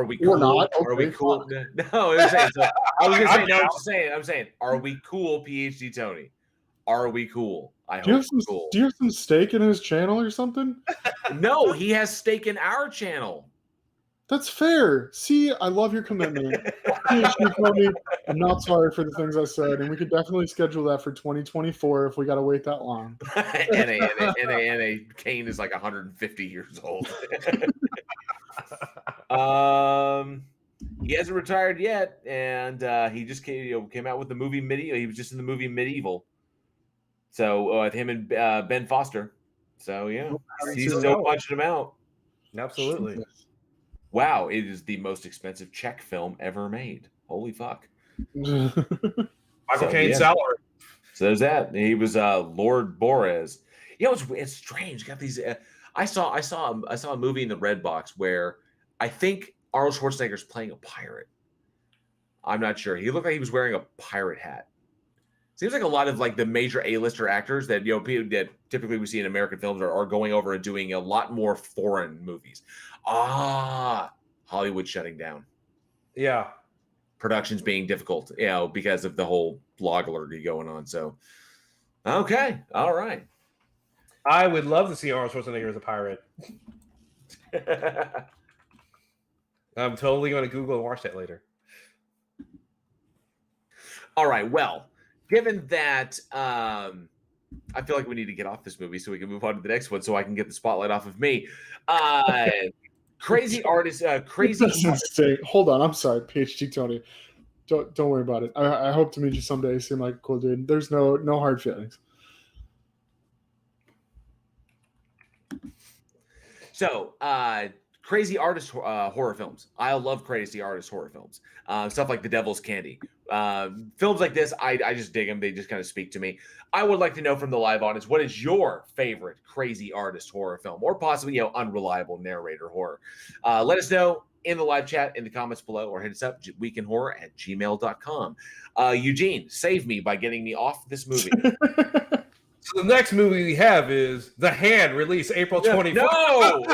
we cool? Or not? Are we Okay, cool? fuck. No, I was saying. So I was gonna say no. I'm saying. Are we cool, PhD Tony? Are we cool? I Do you hope have we're some? cool. Do you have some stake in his channel or something? No, he has stake in our channel. That's fair. See, I love your commitment. PhD Tony, I'm not sorry for the things I said, and we could definitely schedule that for 2024 if we gotta wait that long. NA Kane is like 150 years old. He hasn't retired yet, and he just came out with the movie Medieval. He was just in the movie Medieval. So with him and Ben Foster. So yeah, he's still punching him out. absolutely. Wow, it is the most expensive Czech film ever made. Holy fuck! Michael Caine's salary. So there's that. He was Lord Boris. You know, it's strange. Got these. I saw a movie in the Red Box where I think Arnold Schwarzenegger's playing a pirate. I'm not sure. He looked like he was wearing a pirate hat. Seems like a lot of like the major A-lister actors that that typically we see in American films are going over and doing a lot more foreign movies. Hollywood shutting down. Yeah. Productions being difficult, because of the whole blog alerty going on. So, okay, all right. I would love to see Arnold Schwarzenegger as a pirate. I'm totally going to Google and watch that later. All right. Well, given that, I feel like we need to get off this movie so we can move on to the next one, so I can get the spotlight off of me. Crazy artist, crazy. Hold on, I'm sorry, PhD Tony. Don't worry about it. I hope to meet you someday. You seem like a cool dude. There's no hard feelings. So, crazy artist horror films. I love crazy artist horror films. Stuff like The Devil's Candy. Films like this, I just dig them. They just kind of speak to me. I would like to know from the live audience, what is your favorite crazy artist horror film, or possibly unreliable narrator horror? Let us know in the live chat, in the comments below, or hit us up weekinhorror@gmail.com. Eugene, save me by getting me off this movie. So the next movie we have is The Hand, released April 24th. No!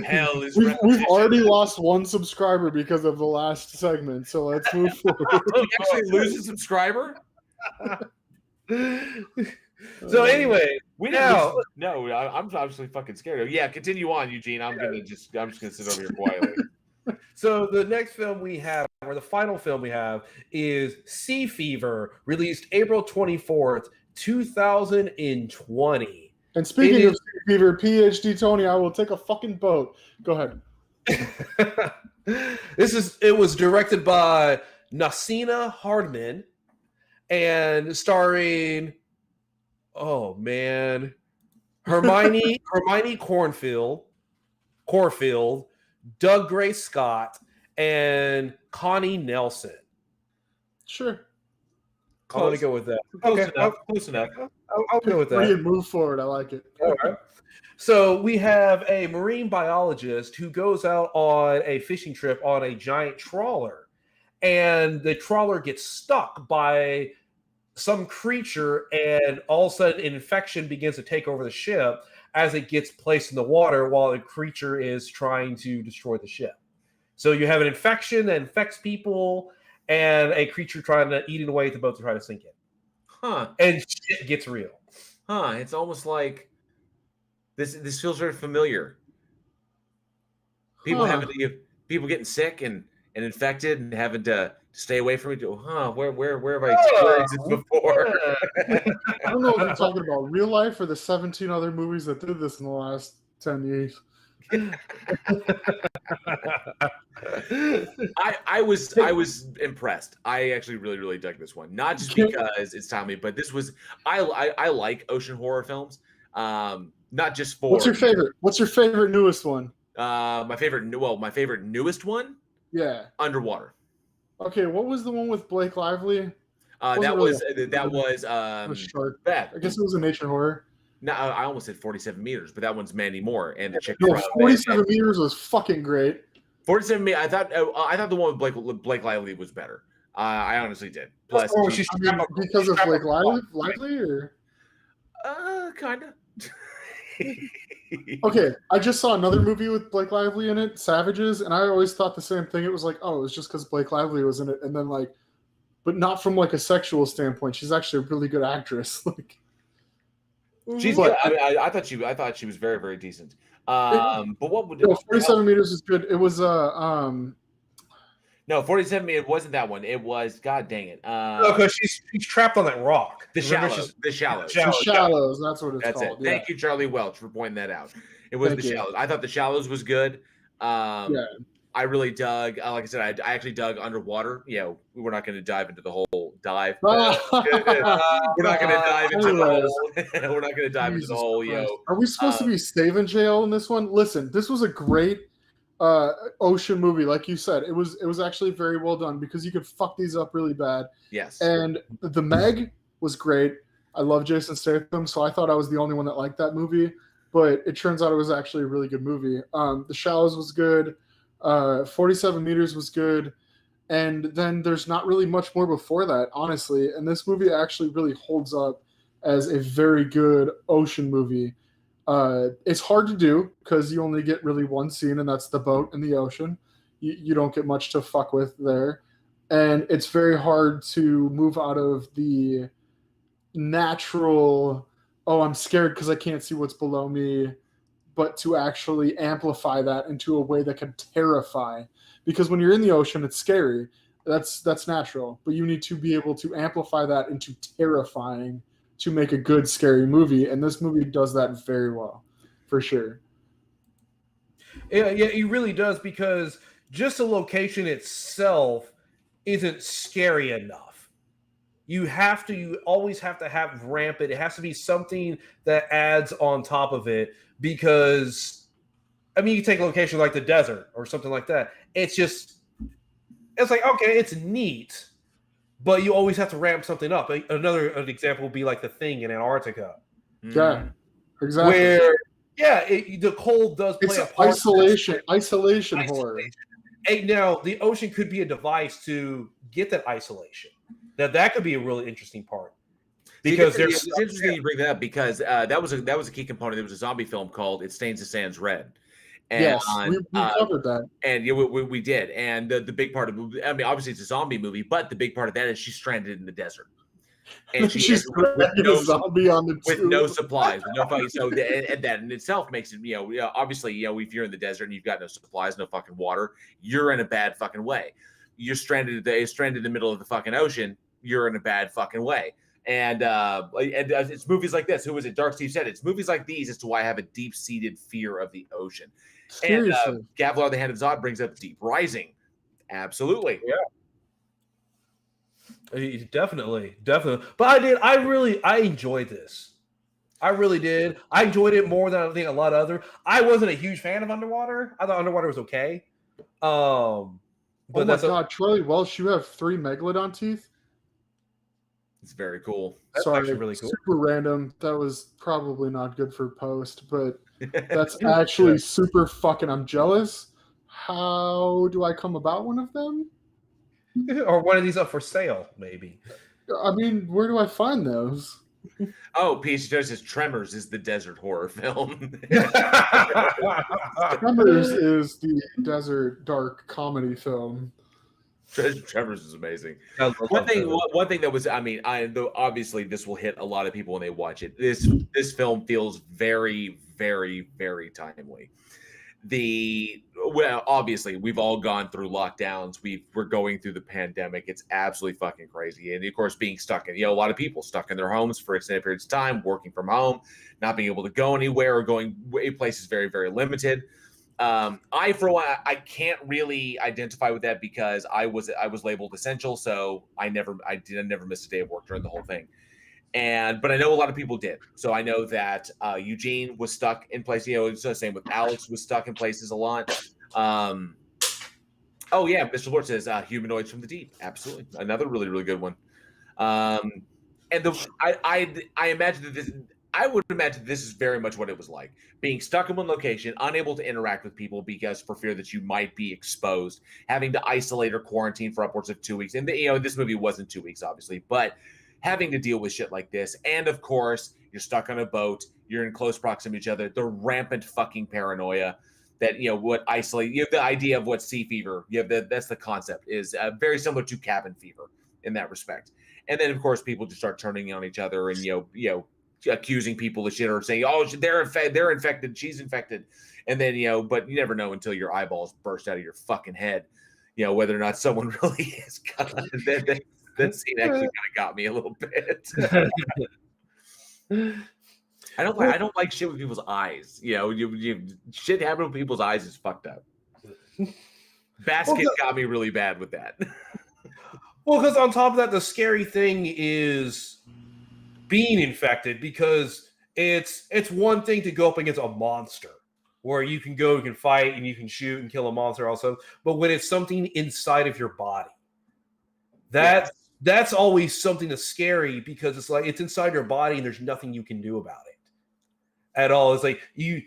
Hell is we've already lost one subscriber because of the last segment, so let's move forward. We actually lose a subscriber? So anyway, we didn't lose. No, I'm obviously fucking scared. Yeah, continue on, Eugene. I'm just gonna sit over here quietly. So the next film we have, or the final film we have, is Sea Fever, released April 24th, 2020. And speaking of Sea Fever, PhD Tony, I will take a fucking boat. Go ahead. It was directed by Nasina Hardman and starring, Hermione Corfield, Doug Gray Scott, and Connie Nelson. Sure. I'm going to go with that. Close enough. I'll go with that. We move forward. I like it. All right. So we have a marine biologist who goes out on a fishing trip on a giant trawler, and the trawler gets stuck by some creature, and all of a sudden an infection begins to take over the ship as it gets placed in the water while the creature is trying to destroy the ship. So you have an infection that infects people and a creature trying to eat away at the boat to try to sink it. Huh. And shit gets real. Huh. It's almost like this feels very familiar. People people getting sick and and infected and having to stay away from it. Where have I experienced this before? I don't know if you're talking about real life or the 17 other movies that did this in the last 10 years. I was impressed. I actually really dug this one, not just because it's timely, but this was I like ocean horror films. Not just for What's your favorite newest one? my favorite newest one. Yeah. Underwater. Okay, what was the one with Blake Lively? That was shark. bad. I guess it was a nature horror. No, I almost said 47 meters, but that one's Mandy Moore and the chick. No, 47 meters was fucking great. 47 meters. I thought the one with Blake Lively was better. I honestly did. Plus, because of Blake Lively, or kind of. Okay, I just saw another movie with Blake Lively in it, Savages, and I always thought the same thing. It was like, oh, it was just because Blake Lively was in it, and then like, but not from like a sexual standpoint. She's actually a really good actress. Like, she's good. I thought she was very decent. But what would 47 meters is good. It was no 47 meters. It wasn't that one. It was God dang it. Because she's trapped on that rock. The Shallows. The Shallows. That's what it's called. It. Thank you, Charlie Welch, for pointing that out. It was Shallows. I thought The Shallows was good. I really dug. Like I said, I actually dug Underwater. Yeah, we're not going to dive into the whole dive. We're not going to dive into the whole. We're not going to dive into the whole. Are we supposed to be staying in jail in this one? Listen, this was a great ocean movie. Like you said, it was actually very well done because you could fuck these up really bad. Yes. And The Meg was great. I love Jason Statham, so I thought I was the only one that liked that movie. But it turns out it was actually a really good movie. The Shallows was good. 47 meters was good, and then there's not really much more before that, honestly, and this movie actually really holds up as a very good ocean movie. It's hard to do because you only get really one scene, and that's the boat in the ocean. You don't get much to fuck with there, and it's very hard to move out of the natural, oh, I'm scared because I can't see what's below me, but to actually amplify that into a way that can terrify. Because when you're in the ocean, it's scary. That's natural. But you need to be able to amplify that into terrifying to make a good scary movie. And this movie does that very well, for sure. Yeah, it really does, because just the location itself isn't scary enough. You always have to have rampant. It has to be something that adds on top of it. Because, I mean, you take a location like the desert or something like that. It's like, okay, it's neat, but you always have to ramp something up. Another example would be like The Thing in Antarctica. Yeah, exactly. Where, the cold does play a part. Isolation horror. Now, the ocean could be a device to get that isolation. Now, that could be a really interesting part. Because it's interesting you bring that up, because that was a key component. There was a zombie film called "It Stains the Sands Red." And, yes, we covered that, and we did. And the big part of, I mean, obviously it's a zombie movie, but the big part of that is she's stranded in the desert, and she's with zombie on the with no supplies, with no fucking. So and that in itself makes it, obviously, if you're in the desert and you've got no supplies, no fucking water, you're in a bad fucking way. You're stranded in the middle of the fucking ocean. You're in a bad fucking way. And it's movies like this. Who was it? Dark Steve said it's movies like these as to why I have a deep-seated fear of the ocean. Seriously. And Gavlar the Hand of Zod brings up Deep Rising. Absolutely. Yeah. Definitely. But I enjoyed this. I really did. I enjoyed it more than I think a lot of other. I wasn't a huge fan of Underwater. I thought Underwater was okay. But oh my God, Charlie Welch, you have 3 megalodon teeth? It's very cool. That's actually really cool. Super random. That was probably not good for post, but that's actually super fucking. I'm jealous. How do I come about one of them? Or one of these up for sale, maybe. I mean, where do I find those? Oh, Peach says Tremors is the desert horror film. Tremors is the desert dark comedy film. Tremors is amazing. One thing that was, I mean, obviously this will hit a lot of people when they watch it. This film feels very, very, very timely. well, obviously, we've all gone through lockdowns. We're going through the pandemic. It's absolutely fucking crazy. And of course, being stuck in, a lot of people stuck in their homes for extended periods of time, working from home, not being able to go anywhere or going places very, very limited. For one, I can't really identify with that because I was labeled essential, so I never missed a day of work during the whole thing. But I know a lot of people did. So I know that Eugene was stuck in places. It's the same with Alex, was stuck in places a lot. Oh yeah, Mr. Lord says humanoids from the deep. Absolutely, another really, really good one. I imagine that this. I would imagine this is very much what it was like, being stuck in one location, unable to interact with people because for fear that you might be exposed, having to isolate or quarantine for upwards of 2 weeks. And this movie wasn't 2 weeks, obviously, but having to deal with shit like this. And of course, you're stuck on a boat, you're in close proximity to each other, the rampant fucking paranoia that, what isolate, the idea of what sea fever, that's the concept, is very similar to cabin fever in that respect. And then of course, people just start turning on each other and, accusing people of shit or saying, oh, they're infected, she's infected. And then, but you never know until your eyeballs burst out of your fucking head, whether or not someone really is gonna, that scene actually kind of got me a little bit. I don't like shit with people's eyes. Shit happening with people's eyes is fucked up. Basket got me really bad with that. Well, because on top of that, the scary thing is being infected, because it's one thing to go up against a monster where you can fight and you can shoot and kill a monster also, but when it's something inside of your body, that's always something that's scary, because it's like it's inside your body and there's nothing you can do about it at all. It's like you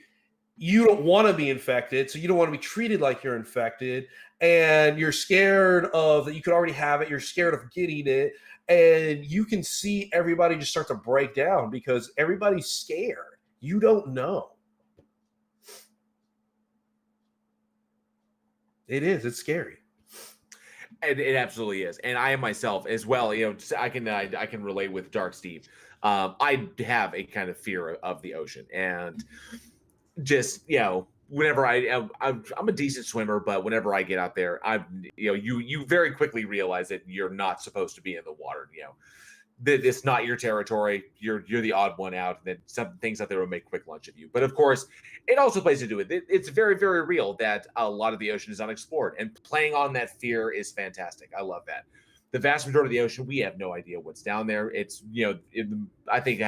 don't want to be infected, so you don't want to be treated like you're infected, and you're scared of that you could already have it, you're scared of getting it, and you can see everybody just start to break down because everybody's scared. You don't know. It's scary. And it absolutely is. And I am myself as well. I can relate with Dark Steve. I have a kind of fear of the ocean, and just, whenever I'm a decent swimmer, but whenever I get out there, you very quickly realize that you're not supposed to be in the water. That it's not your territory. You're the odd one out. And then some things out there will make quick lunch of you. But of course, it also plays into it. It's very, very real that a lot of the ocean is unexplored, and playing on that fear is fantastic. I love that. The vast majority of the ocean, we have no idea what's down there. It's I think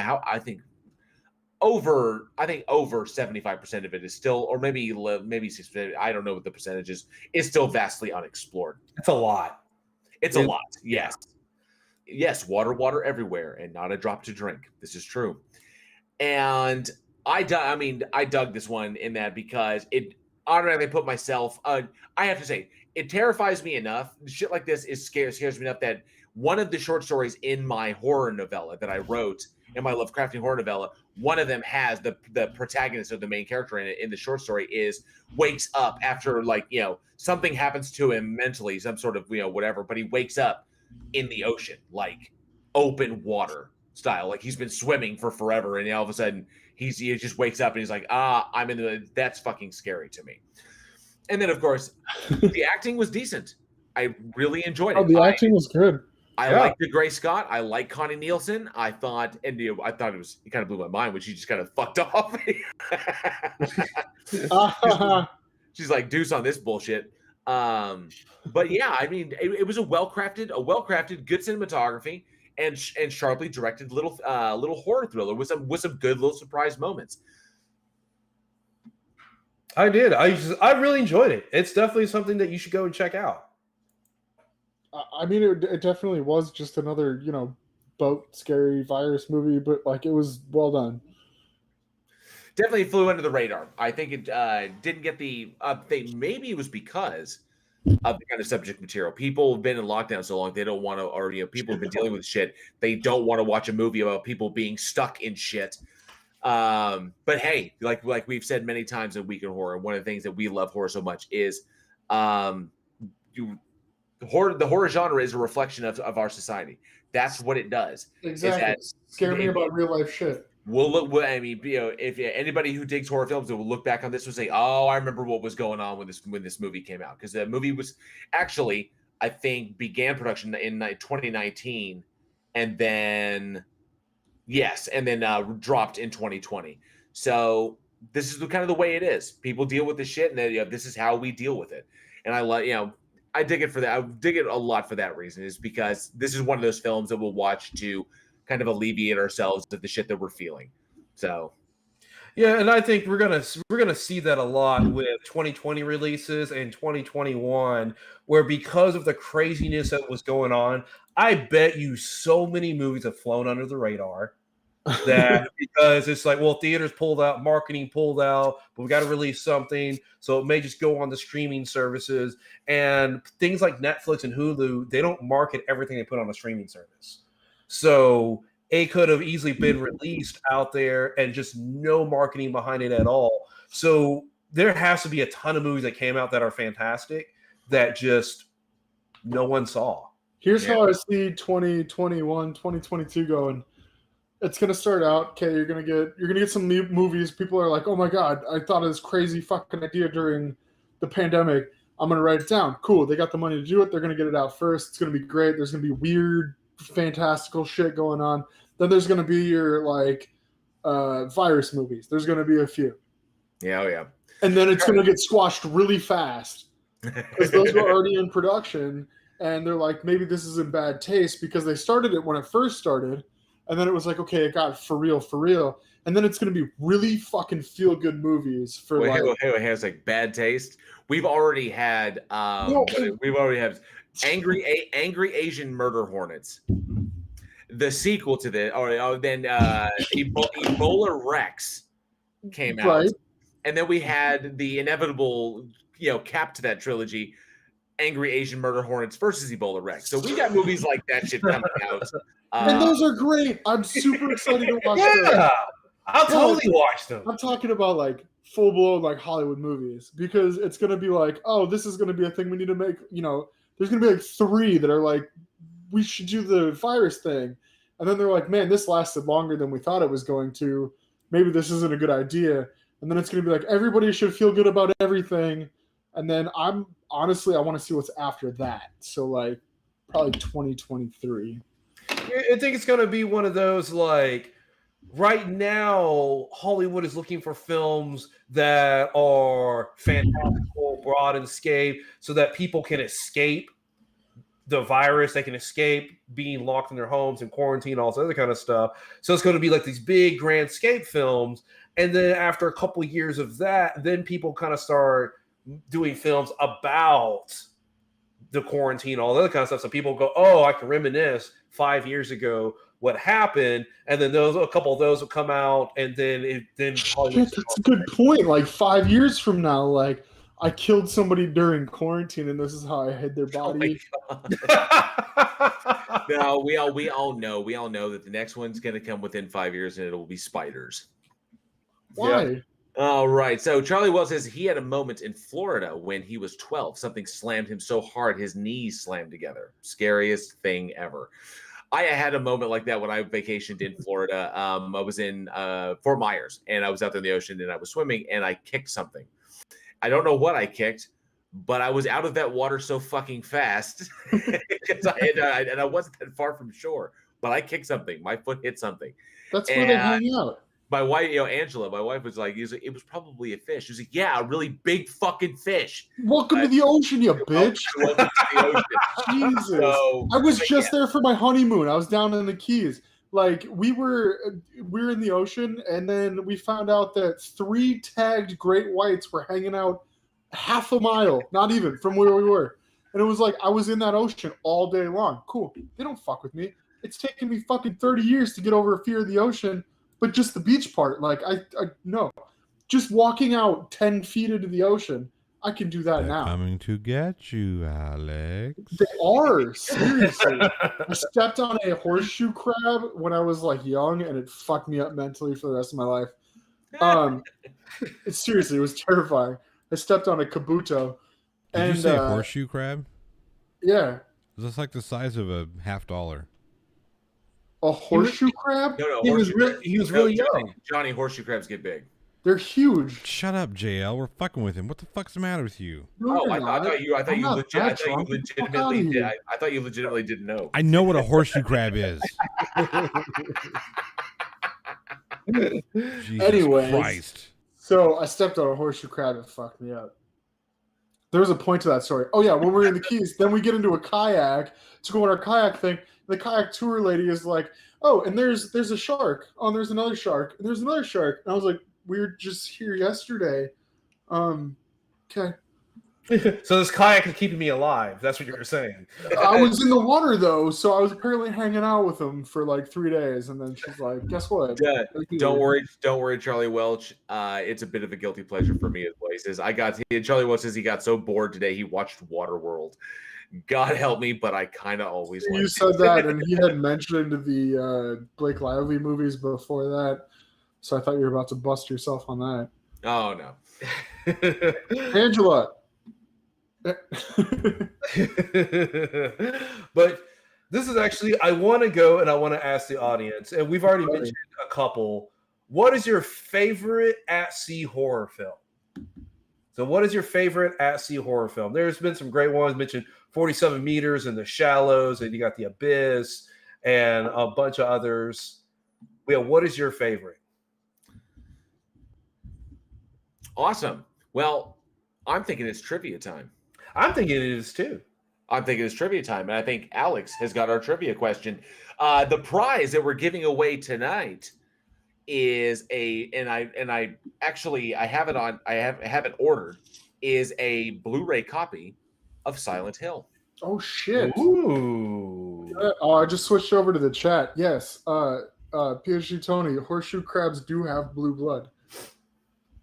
over 75% of it is still, or maybe 6%, I don't know what the percentage is still vastly unexplored. It's a lot. It's a lot. Yes. Yes. Water everywhere, and not a drop to drink. This is true. And I dug this one in that because it automatically put myself, I have to say, it terrifies me enough. Shit like this scares me enough that one of the short stories in my horror novella that I wrote, in my Lovecraftian horror novella, one of them has the protagonist of the main character in it, in the short story, wakes up after something happens to him mentally, some sort of whatever, but he wakes up in the ocean, like open water style, like he's been swimming for forever, and all of a sudden he just wakes up and he's like, I'm in the. That's fucking scary to me. And then of course the acting was decent. I really enjoyed it. Oh, the acting was good. I liked the Gray Scott. I like Connie Nielsen. I thought it kind of blew my mind when she just kind of fucked off. She's like, deuce on this bullshit. But yeah, it was a well-crafted, good cinematography and sharply directed little horror thriller with some good little surprise moments. I did. I really enjoyed it. It's definitely something that you should go and check out. It definitely was just another, boat scary virus movie, but it was well done. Definitely flew under the radar. I think it didn't get the update. Maybe it was because of the kind of subject material. People have been in lockdown so long, they don't want to, or people have been dealing with shit. They don't want to watch a movie about people being stuck in shit. But hey, like we've said many times in Week in Horror, one of the things that we love horror so much is the horror genre is a reflection of our society. That's what it does. Exactly. Scare me about real life shit. We'll look. I mean, if anybody who digs horror films will look back on this and say, "Oh, I remember what was going on when this movie came out," because the movie was actually, I think, began production in 2019, and then dropped in 2020. So this is kind of the way it is. People deal with this shit, and then this is how we deal with it. And I dig it for that. I dig it a lot for that reason. Is because this is one of those films that we'll watch to kind of alleviate ourselves of the shit that we're feeling. So yeah, and I think we're gonna see that a lot with 2020 releases and 2021, where because of the craziness that was going on, I bet you so many movies have flown under the radar. That because it's like, well, theaters pulled out, marketing pulled out, but we got to release something, so it may just go on the streaming services. And things like Netflix and Hulu, they don't market everything they put on a streaming service, so it could have easily been released out there and just no marketing behind it at all. So there has to be a ton of movies that came out that are fantastic that just no one saw. Here's how I see 2021, 2022 going. It's gonna start out, okay, you're gonna get some new movies. People are like, oh my god, I thought of this crazy fucking idea during the pandemic. I'm gonna write it down. Cool, they got the money to do it, they're gonna get it out first. It's gonna be great. There's gonna be weird, fantastical shit going on. Then there's gonna be your virus movies. There's gonna be a few. Yeah. And then it's gonna get squashed really fast. Because those were already in production, and they're like, maybe this is in bad taste because they started it when it first started. And then it was like, okay, it got for real. And then it's going to be really fucking feel-good movies for has like bad taste. We've already had Angry Asian Murder Hornets. The sequel to this, then Ebola Rex came out. Right. And then we had the inevitable, cap to that trilogy, Angry Asian Murder Hornets versus Ebola Rex. So we got movies like that shit coming out. And those are great. I'm super excited to watch them. I'll totally watch them. I'm talking about like full-blown Hollywood movies, because it's going to be like, oh, this is going to be a thing we need to make. There's going to be 3 that are like, we should do the virus thing. And then they're like, man, this lasted longer than we thought it was going to. Maybe this isn't a good idea. And then it's going to be like, everybody should feel good about everything. And then I want to see what's after that. So probably 2023. I think it's going to be one of those, right now, Hollywood is looking for films that are fantastical, broad in scope, so that people can escape the virus. They can escape being locked in their homes and quarantine, all this other kind of stuff. So it's going to be like these big grand scape films. And then after a couple of years of that, then people kind of start doing films about the quarantine, all that other kind of stuff. So people go, oh, I can reminisce 5 years ago what happened, and then a couple of those will come out, and then that's a good point. 5 years from now, I killed somebody during quarantine, and this is how I hid their body. No, we all know that the next one's going to come within 5 years, and it will be spiders. Why? Yeah. All right. So Charlie Wells says he had a moment in Florida when he was 12. Something slammed him so hard his knees slammed together. Scariest thing ever. I had a moment like that when I vacationed in Florida. I was in Fort Myers, and I was out there in the ocean, and I was swimming, and I kicked something. I don't know what I kicked, but I was out of that water so fucking fast, and I wasn't that far from shore. But I kicked something. My foot hit something. That's where they hang out. My wife, Angela, my wife was like, it was probably a fish. She was like, yeah, a really big fucking fish. Welcome to the ocean, you bitch. Welcome to the ocean. Jesus. I was just there for my honeymoon. I was down in the Keys. We were in the ocean, and then we found out that 3 tagged great whites were hanging out half a mile, not even, from where we were. And it was like I was in that ocean all day long. Cool. They don't fuck with me. It's taken me fucking 30 years to get over a fear of the ocean. But just the beach part, no. Just walking out 10 feet into the ocean, I can do that They're now. Coming to get you, Alex. They are, seriously. I stepped on a horseshoe crab when I was young, and it fucked me up mentally for the rest of my life. Seriously, it was terrifying. I stepped on a kabuto. Did you say horseshoe crab? Yeah. That's like the size of a $50. A horseshoe crab? No, He was horseshoe really crabs. young. Johnny, horseshoe crabs get big. They're huge. Shut up, JL. We're fucking with him. What the fuck's the matter with you? No, I you're thought not. you I'm not that drunk. Get the fuck outta legitimately did. here. I thought you legitimately didn't know. I know what a horseshoe crab is. Jesus Anyways. Christ. So I stepped on a horseshoe crab and fucked me up. There was a point to that story. Oh yeah, when we were in the Keys, then we get into a kayak to go on our kayak thing. The kayak tour lady is like, "Oh, and there's a shark. Oh, and there's another shark. And there's another shark." And I was like, "We were just here yesterday." Okay. So this kayak is keeping me alive. That's what you're saying. I was in the water though, so I was apparently hanging out with him for like 3 days, and then she's like, "Guess what? Don't worry, Charlie Welch. It's a bit of a guilty pleasure for me as well. He says Charlie Welch says he got so bored today he watched Waterworld. God help me, but I kind of always You liked said that, and he had mentioned the Blake Lively movies before that, so I thought you were about to bust yourself on that. Oh no, Angela. But this is actually, I want to go and I want to ask the audience, and we've already mentioned a couple. What is your favorite at-sea horror film? So what is your favorite at-sea horror film? There's been some great ones. Mentioned 47 Meters and The Shallows, and you got The Abyss and a bunch of others. Yeah, what is your favorite? awesome. Well, I'm thinking it's trivia time. I'm thinking it is too. I'm thinking it's trivia time, and I think Alex has got our trivia question. The prize that we're giving away tonight is I have it ordered, is a Blu-ray copy of Silent Hill. Oh shit! Ooh. Oh, I just switched over to the chat. Yes, PhD Tony, horseshoe crabs do have blue blood.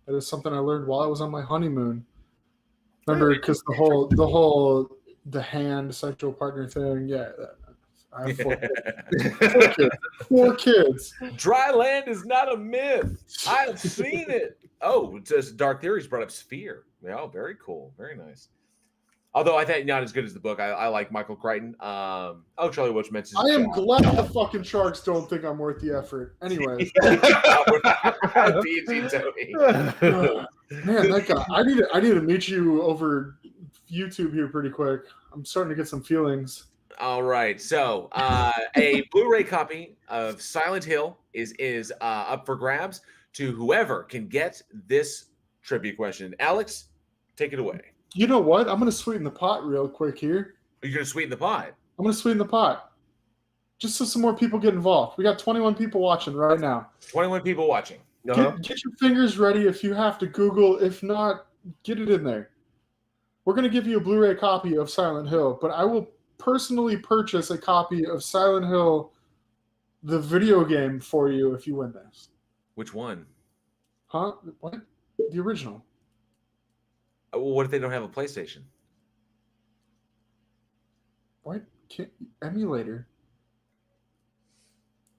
That is something I learned while I was on my honeymoon. Remember, because the hand sexual partner thing. Yeah, I have 4 kids. 4 kids. Dry land is not a myth. I've seen it. Oh, just Dark Theories brought up Sphere. Oh, very cool. Very nice. Although I think not as good as the book. I like Michael Crichton. Charlie Welch mentions. I am glad the fucking sharks don't think I'm worth the effort. Anyways. Man, that guy. I need to meet you over YouTube here pretty quick. I'm starting to get some feelings. All right. So a Blu-ray copy of Silent Hill is up for grabs to whoever can get this trivia question. Alex, take it away. You know what? I'm going to sweeten the pot real quick here. You're going to sweeten the pot? I'm going to sweeten the pot. Just so some more people get involved. We got 21 people watching right now. 21 people watching. Get your fingers ready if you have to Google. If not, get it in there. We're going to give you a Blu-ray copy of Silent Hill, but I will personally purchase a copy of Silent Hill, the video game, for you if you win this. Which one? Huh? What? The original. Well, what if they don't have a PlayStation? What? Emulator?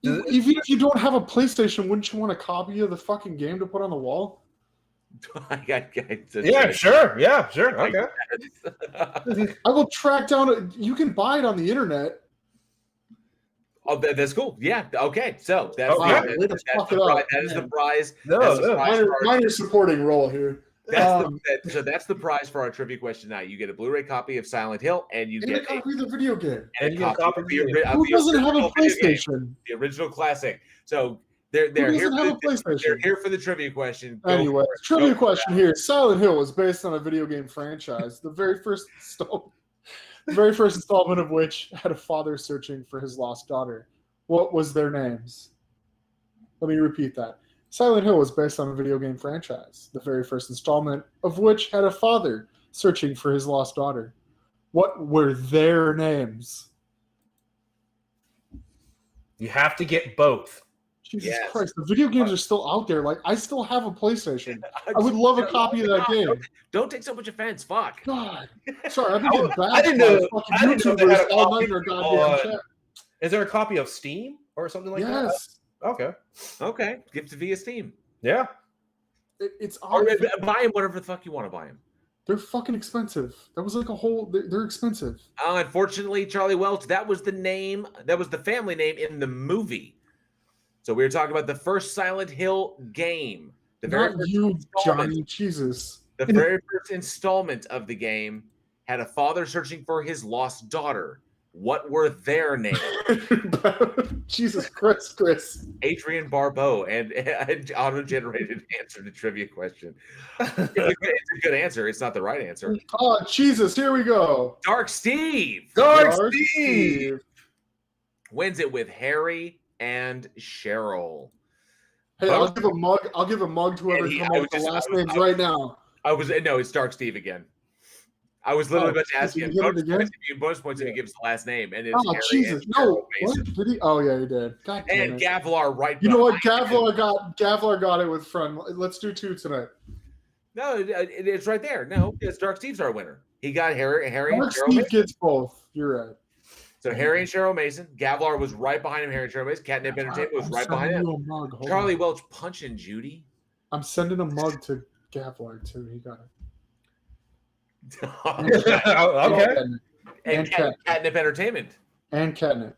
Even if you don't have a PlayStation, wouldn't you want a copy of the fucking game to put on the wall? Yeah, sure. Okay. I will track down. You can buy it on the internet. Oh, that's cool. Yeah. Okay. So that's the prize. Minor supporting role here. That's the prize for our trivia question tonight. You get a Blu-ray copy of Silent Hill, and you get a copy of the video game. And you get a copy of the Who doesn't have a PlayStation? The original classic. So they're here for the trivia question. Anyway, trivia question here. Silent Hill was based on a video game franchise. The very first installment of which had a father searching for his lost daughter. What was their names? Let me repeat that. Silent Hill was based on a video game franchise, the very first installment of which had a father searching for his lost daughter. What were their names? You have to get both. Jesus Christ, the video games are still out there. Like, I still have a PlayStation. I would love a copy of that game. Don't take so much offense. Fuck. God. Sorry, I've been getting bad. I didn't know they had a all copy night in our goddamn chat. Is there a copy of Steam or something like that? Yes. Okay. Give it via Steam. Yeah. It's or buy him whatever the fuck you want to buy him. They're fucking expensive. That was like a whole. They're expensive. Unfortunately, Charlie Welch, that was the name. That was the family name in the movie. So we were talking about the first Silent Hill game. The very Not first you, installment. Johnny. Jesus. The very first installment of the game had a father searching for his lost daughter. What were their names? Jesus Christ, Chris. Adrian Barbeau and auto-generated answer to trivia question. It's a good answer. It's not the right answer. Oh, Jesus. Here we go. Dark Steve Dark Steve wins it with Harry and Cheryl. Hey, I'll give a mug. I'll give a mug to whoever come up with the last names right now. It's Dark Steve again. I was literally about to ask him. Bonus points if he gives the last name, and it's Harry Jesus, and Cheryl Mason. What? Did he? Oh yeah, he did. God damn And it. Gavlar right. You know what? Gavlar got it with friend. Let's do 2 tonight. No, it's right there. No, it's Dark Steve's our winner. He got Harry and Dark Cheryl Steve Mason. gets both. You're right. So Harry and Cheryl Mason. Gavlar was right behind him. Harry and Cheryl Mason. Catnip Entertainment was right behind him. Charlie Welch punching Judy. I'm sending a mug to Gavlar too. He got it. okay. And Catnip Entertainment. And Catnip.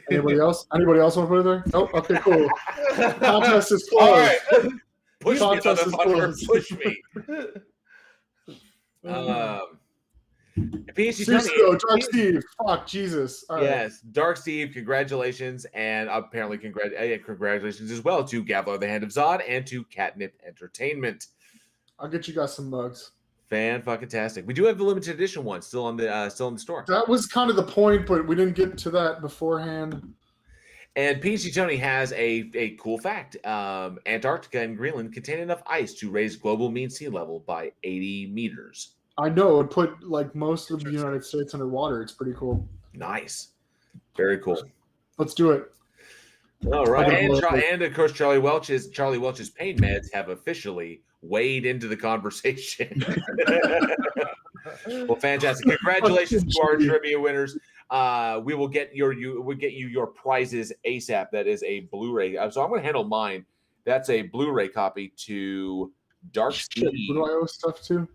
Anybody else? Anybody else want to put it there? Nope. Okay, cool. Contest is closed. All right. Push me, Contest is motherfucker. closed. Push me. PhD Cisco, Dark Steve. Fuck, Jesus. All right. Yes, Dark Steve, congratulations. And apparently congratulations as well to Gavlar the Hand of Zod and to Catnip Entertainment. I'll get you guys some mugs. Fan-fucking-tastic. We do have the limited edition one still in the store. That was kind of the point, but we didn't get to that beforehand. And PhD Tony has a cool fact. Antarctica and Greenland contain enough ice to raise global mean sea level by 80 meters. I know. It put like most of the United States underwater. It's pretty cool. Nice. Very cool. Let's do it. All right. And of course, Charlie Welch's pain meds have officially wade into the conversation. Well, fantastic! Congratulations to our trivia winners. We will get you your prizes ASAP. That is a Blu-ray. So I'm going to handle mine. That's a Blu-ray copy to Dark Steve. Who do I owe stuff to?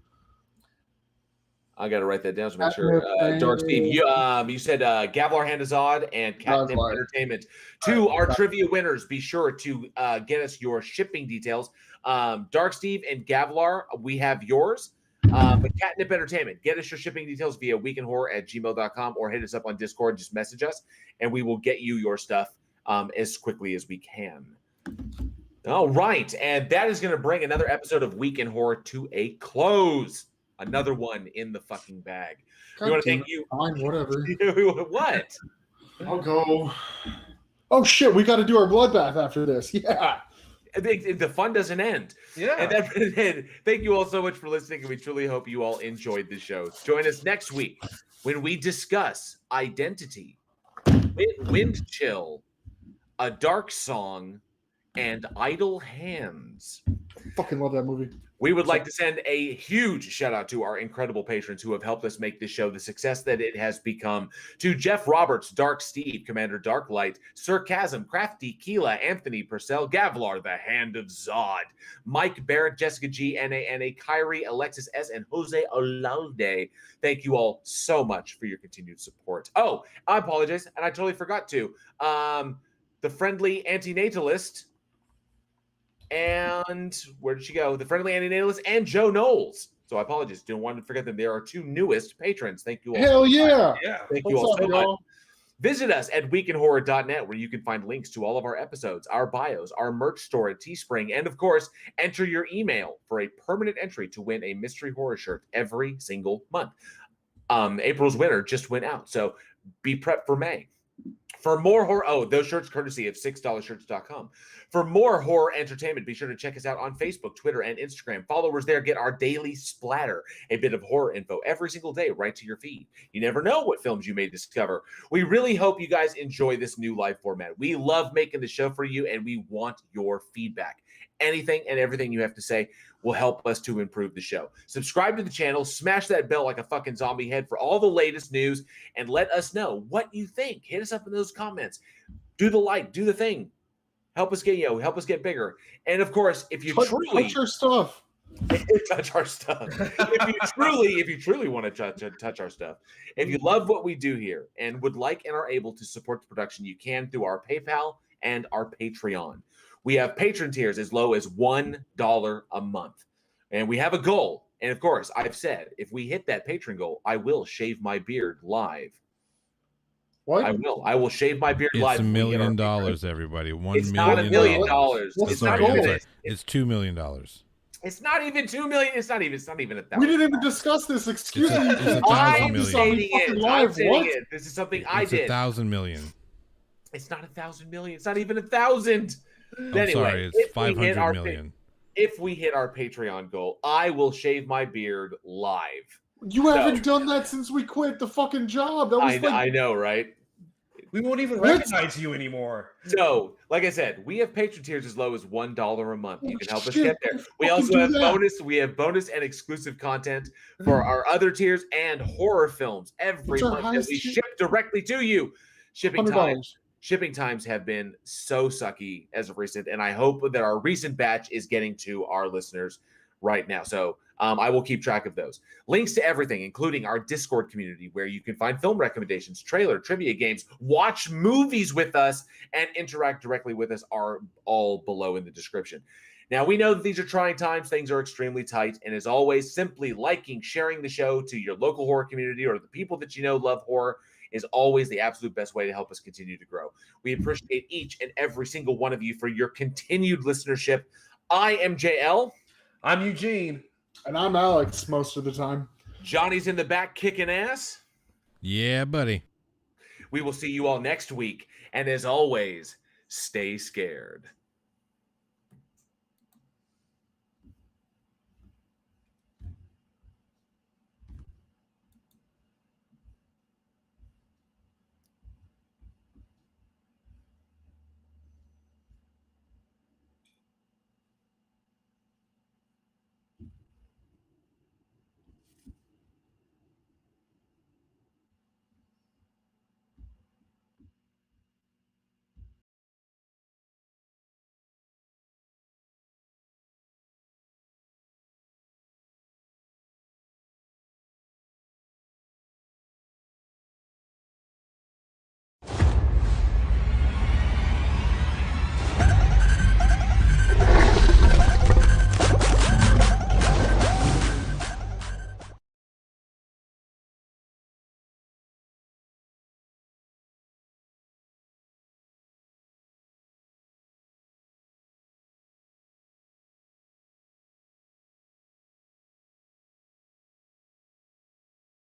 I got to write that down to make sure. Dark Steve, you said Gavlar Handazad and Catnip Entertainment. To our trivia winners, be sure to get us your shipping details. Dark Steve and Gavlar, we have yours. But Catnip Entertainment, get us your shipping details via weekinhorror@gmail.com or hit us up on Discord. Just message us, and we will get you your stuff as quickly as we can. All right, and that is going to bring another episode of Week in Horror to a close. Another one in the fucking bag. We want to thank you. Fine, whatever. What? I'll go. Oh shit, we got to do our bloodbath after this. Yeah. The fun doesn't end. Yeah. And thank you all so much for listening, and we truly hope you all enjoyed the show. Join us next week when we discuss Identity, Wind Chill, A Dark Song, and Idle Hands. Fucking love that movie. We would like to send a huge shout out to our incredible patrons who have helped us make this show the success that it has become. To Jeff Roberts, Dark Steve, Commander Darklight, Sir Chasm, Crafty, Keela, Anthony Purcell, Gavlar, The Hand of Zod, Mike Barrett, Jessica G, N.A., Kyrie, Alexis S, and Jose Olalde. Thank you all so much for your continued support. Oh, I apologize, and I totally forgot to. The Friendly Antinatalist. And where did she go? The Friendly Antinatalist and Joe Knowles. So I apologize. Don't want to forget them. They are our two newest patrons. Thank you all. Hell yeah. Thank you all so much. Visit us at weekinhorror.net, where you can find links to all of our episodes, our bios, our merch store at Teespring, and of course, enter your email for a permanent entry to win a mystery horror shirt every single month. April's winner just went out, so be prepped for May. For more horror, those shirts courtesy of $6shirts.com. For more horror entertainment, be sure to check us out on Facebook, Twitter, and Instagram. Followers there get our daily splatter, a bit of horror info every single day right to your feed. You never know what films you may discover. We really hope you guys enjoy this new live format. We love making the show for you, and we want your feedback. Anything and everything you have to say will help us to improve the show. Subscribe to the channel, smash that bell like a fucking zombie head for all the latest news, and let us know what you think. Hit us up in those comments. Do the like, do the thing. Help us get bigger. And of course, if you touch our stuff. touch our stuff. If you truly want to touch our stuff, if you love what we do here and would like and are able to support the production, you can through our PayPal and our Patreon. We have patron tiers as low as $1 a month, and we have a goal. And of course, I've said if we hit that patron goal, I will shave my beard live. What? I will shave my beard live. It's $1 million, everybody. It's not $1 million. What's not the goal? even. It's $2 million. It's not even 2 million. It's not even 1,000. We didn't even discuss this. Excuse me. It's I'm 1,000 stating million. it. Live. I'm stating What? it. This is something I It's did. 1,000 million. It's not 1,000 million. It's not even 1,000. I'm Anyway, sorry, it's if we hit 500 our million. If we hit our Patreon goal, I will shave my beard live. You haven't done that since we quit the fucking job. That was I know, right? We won't even What? recognize you anymore. So, like I said, we have patron tiers as low as $1 a month. You can help us Shit, get there. We fucking also do have that. bonus. We have bonus and exclusive content for our other tiers and horror films every What's our month that highest we tier? ship directly to you. Shipping $100. times have been so sucky as of recent, and I hope that our recent batch is getting to our listeners right now. So I will keep track of those. Links to everything, including our Discord community, where you can find film recommendations, trailer, trivia games, watch movies with us, and interact directly with us, are all below in the description. Now, we know that these are trying times. Things are extremely tight. And as always, simply liking, sharing the show to your local horror community or the people that you know love horror is always the absolute best way to help us continue to grow. We appreciate each and every single one of you for your continued listenership. I am JL. I'm Eugene. And I'm Alex most of the time. Johnny's in the back kicking ass. Yeah, buddy. We will see you all next week. And as always, stay scared.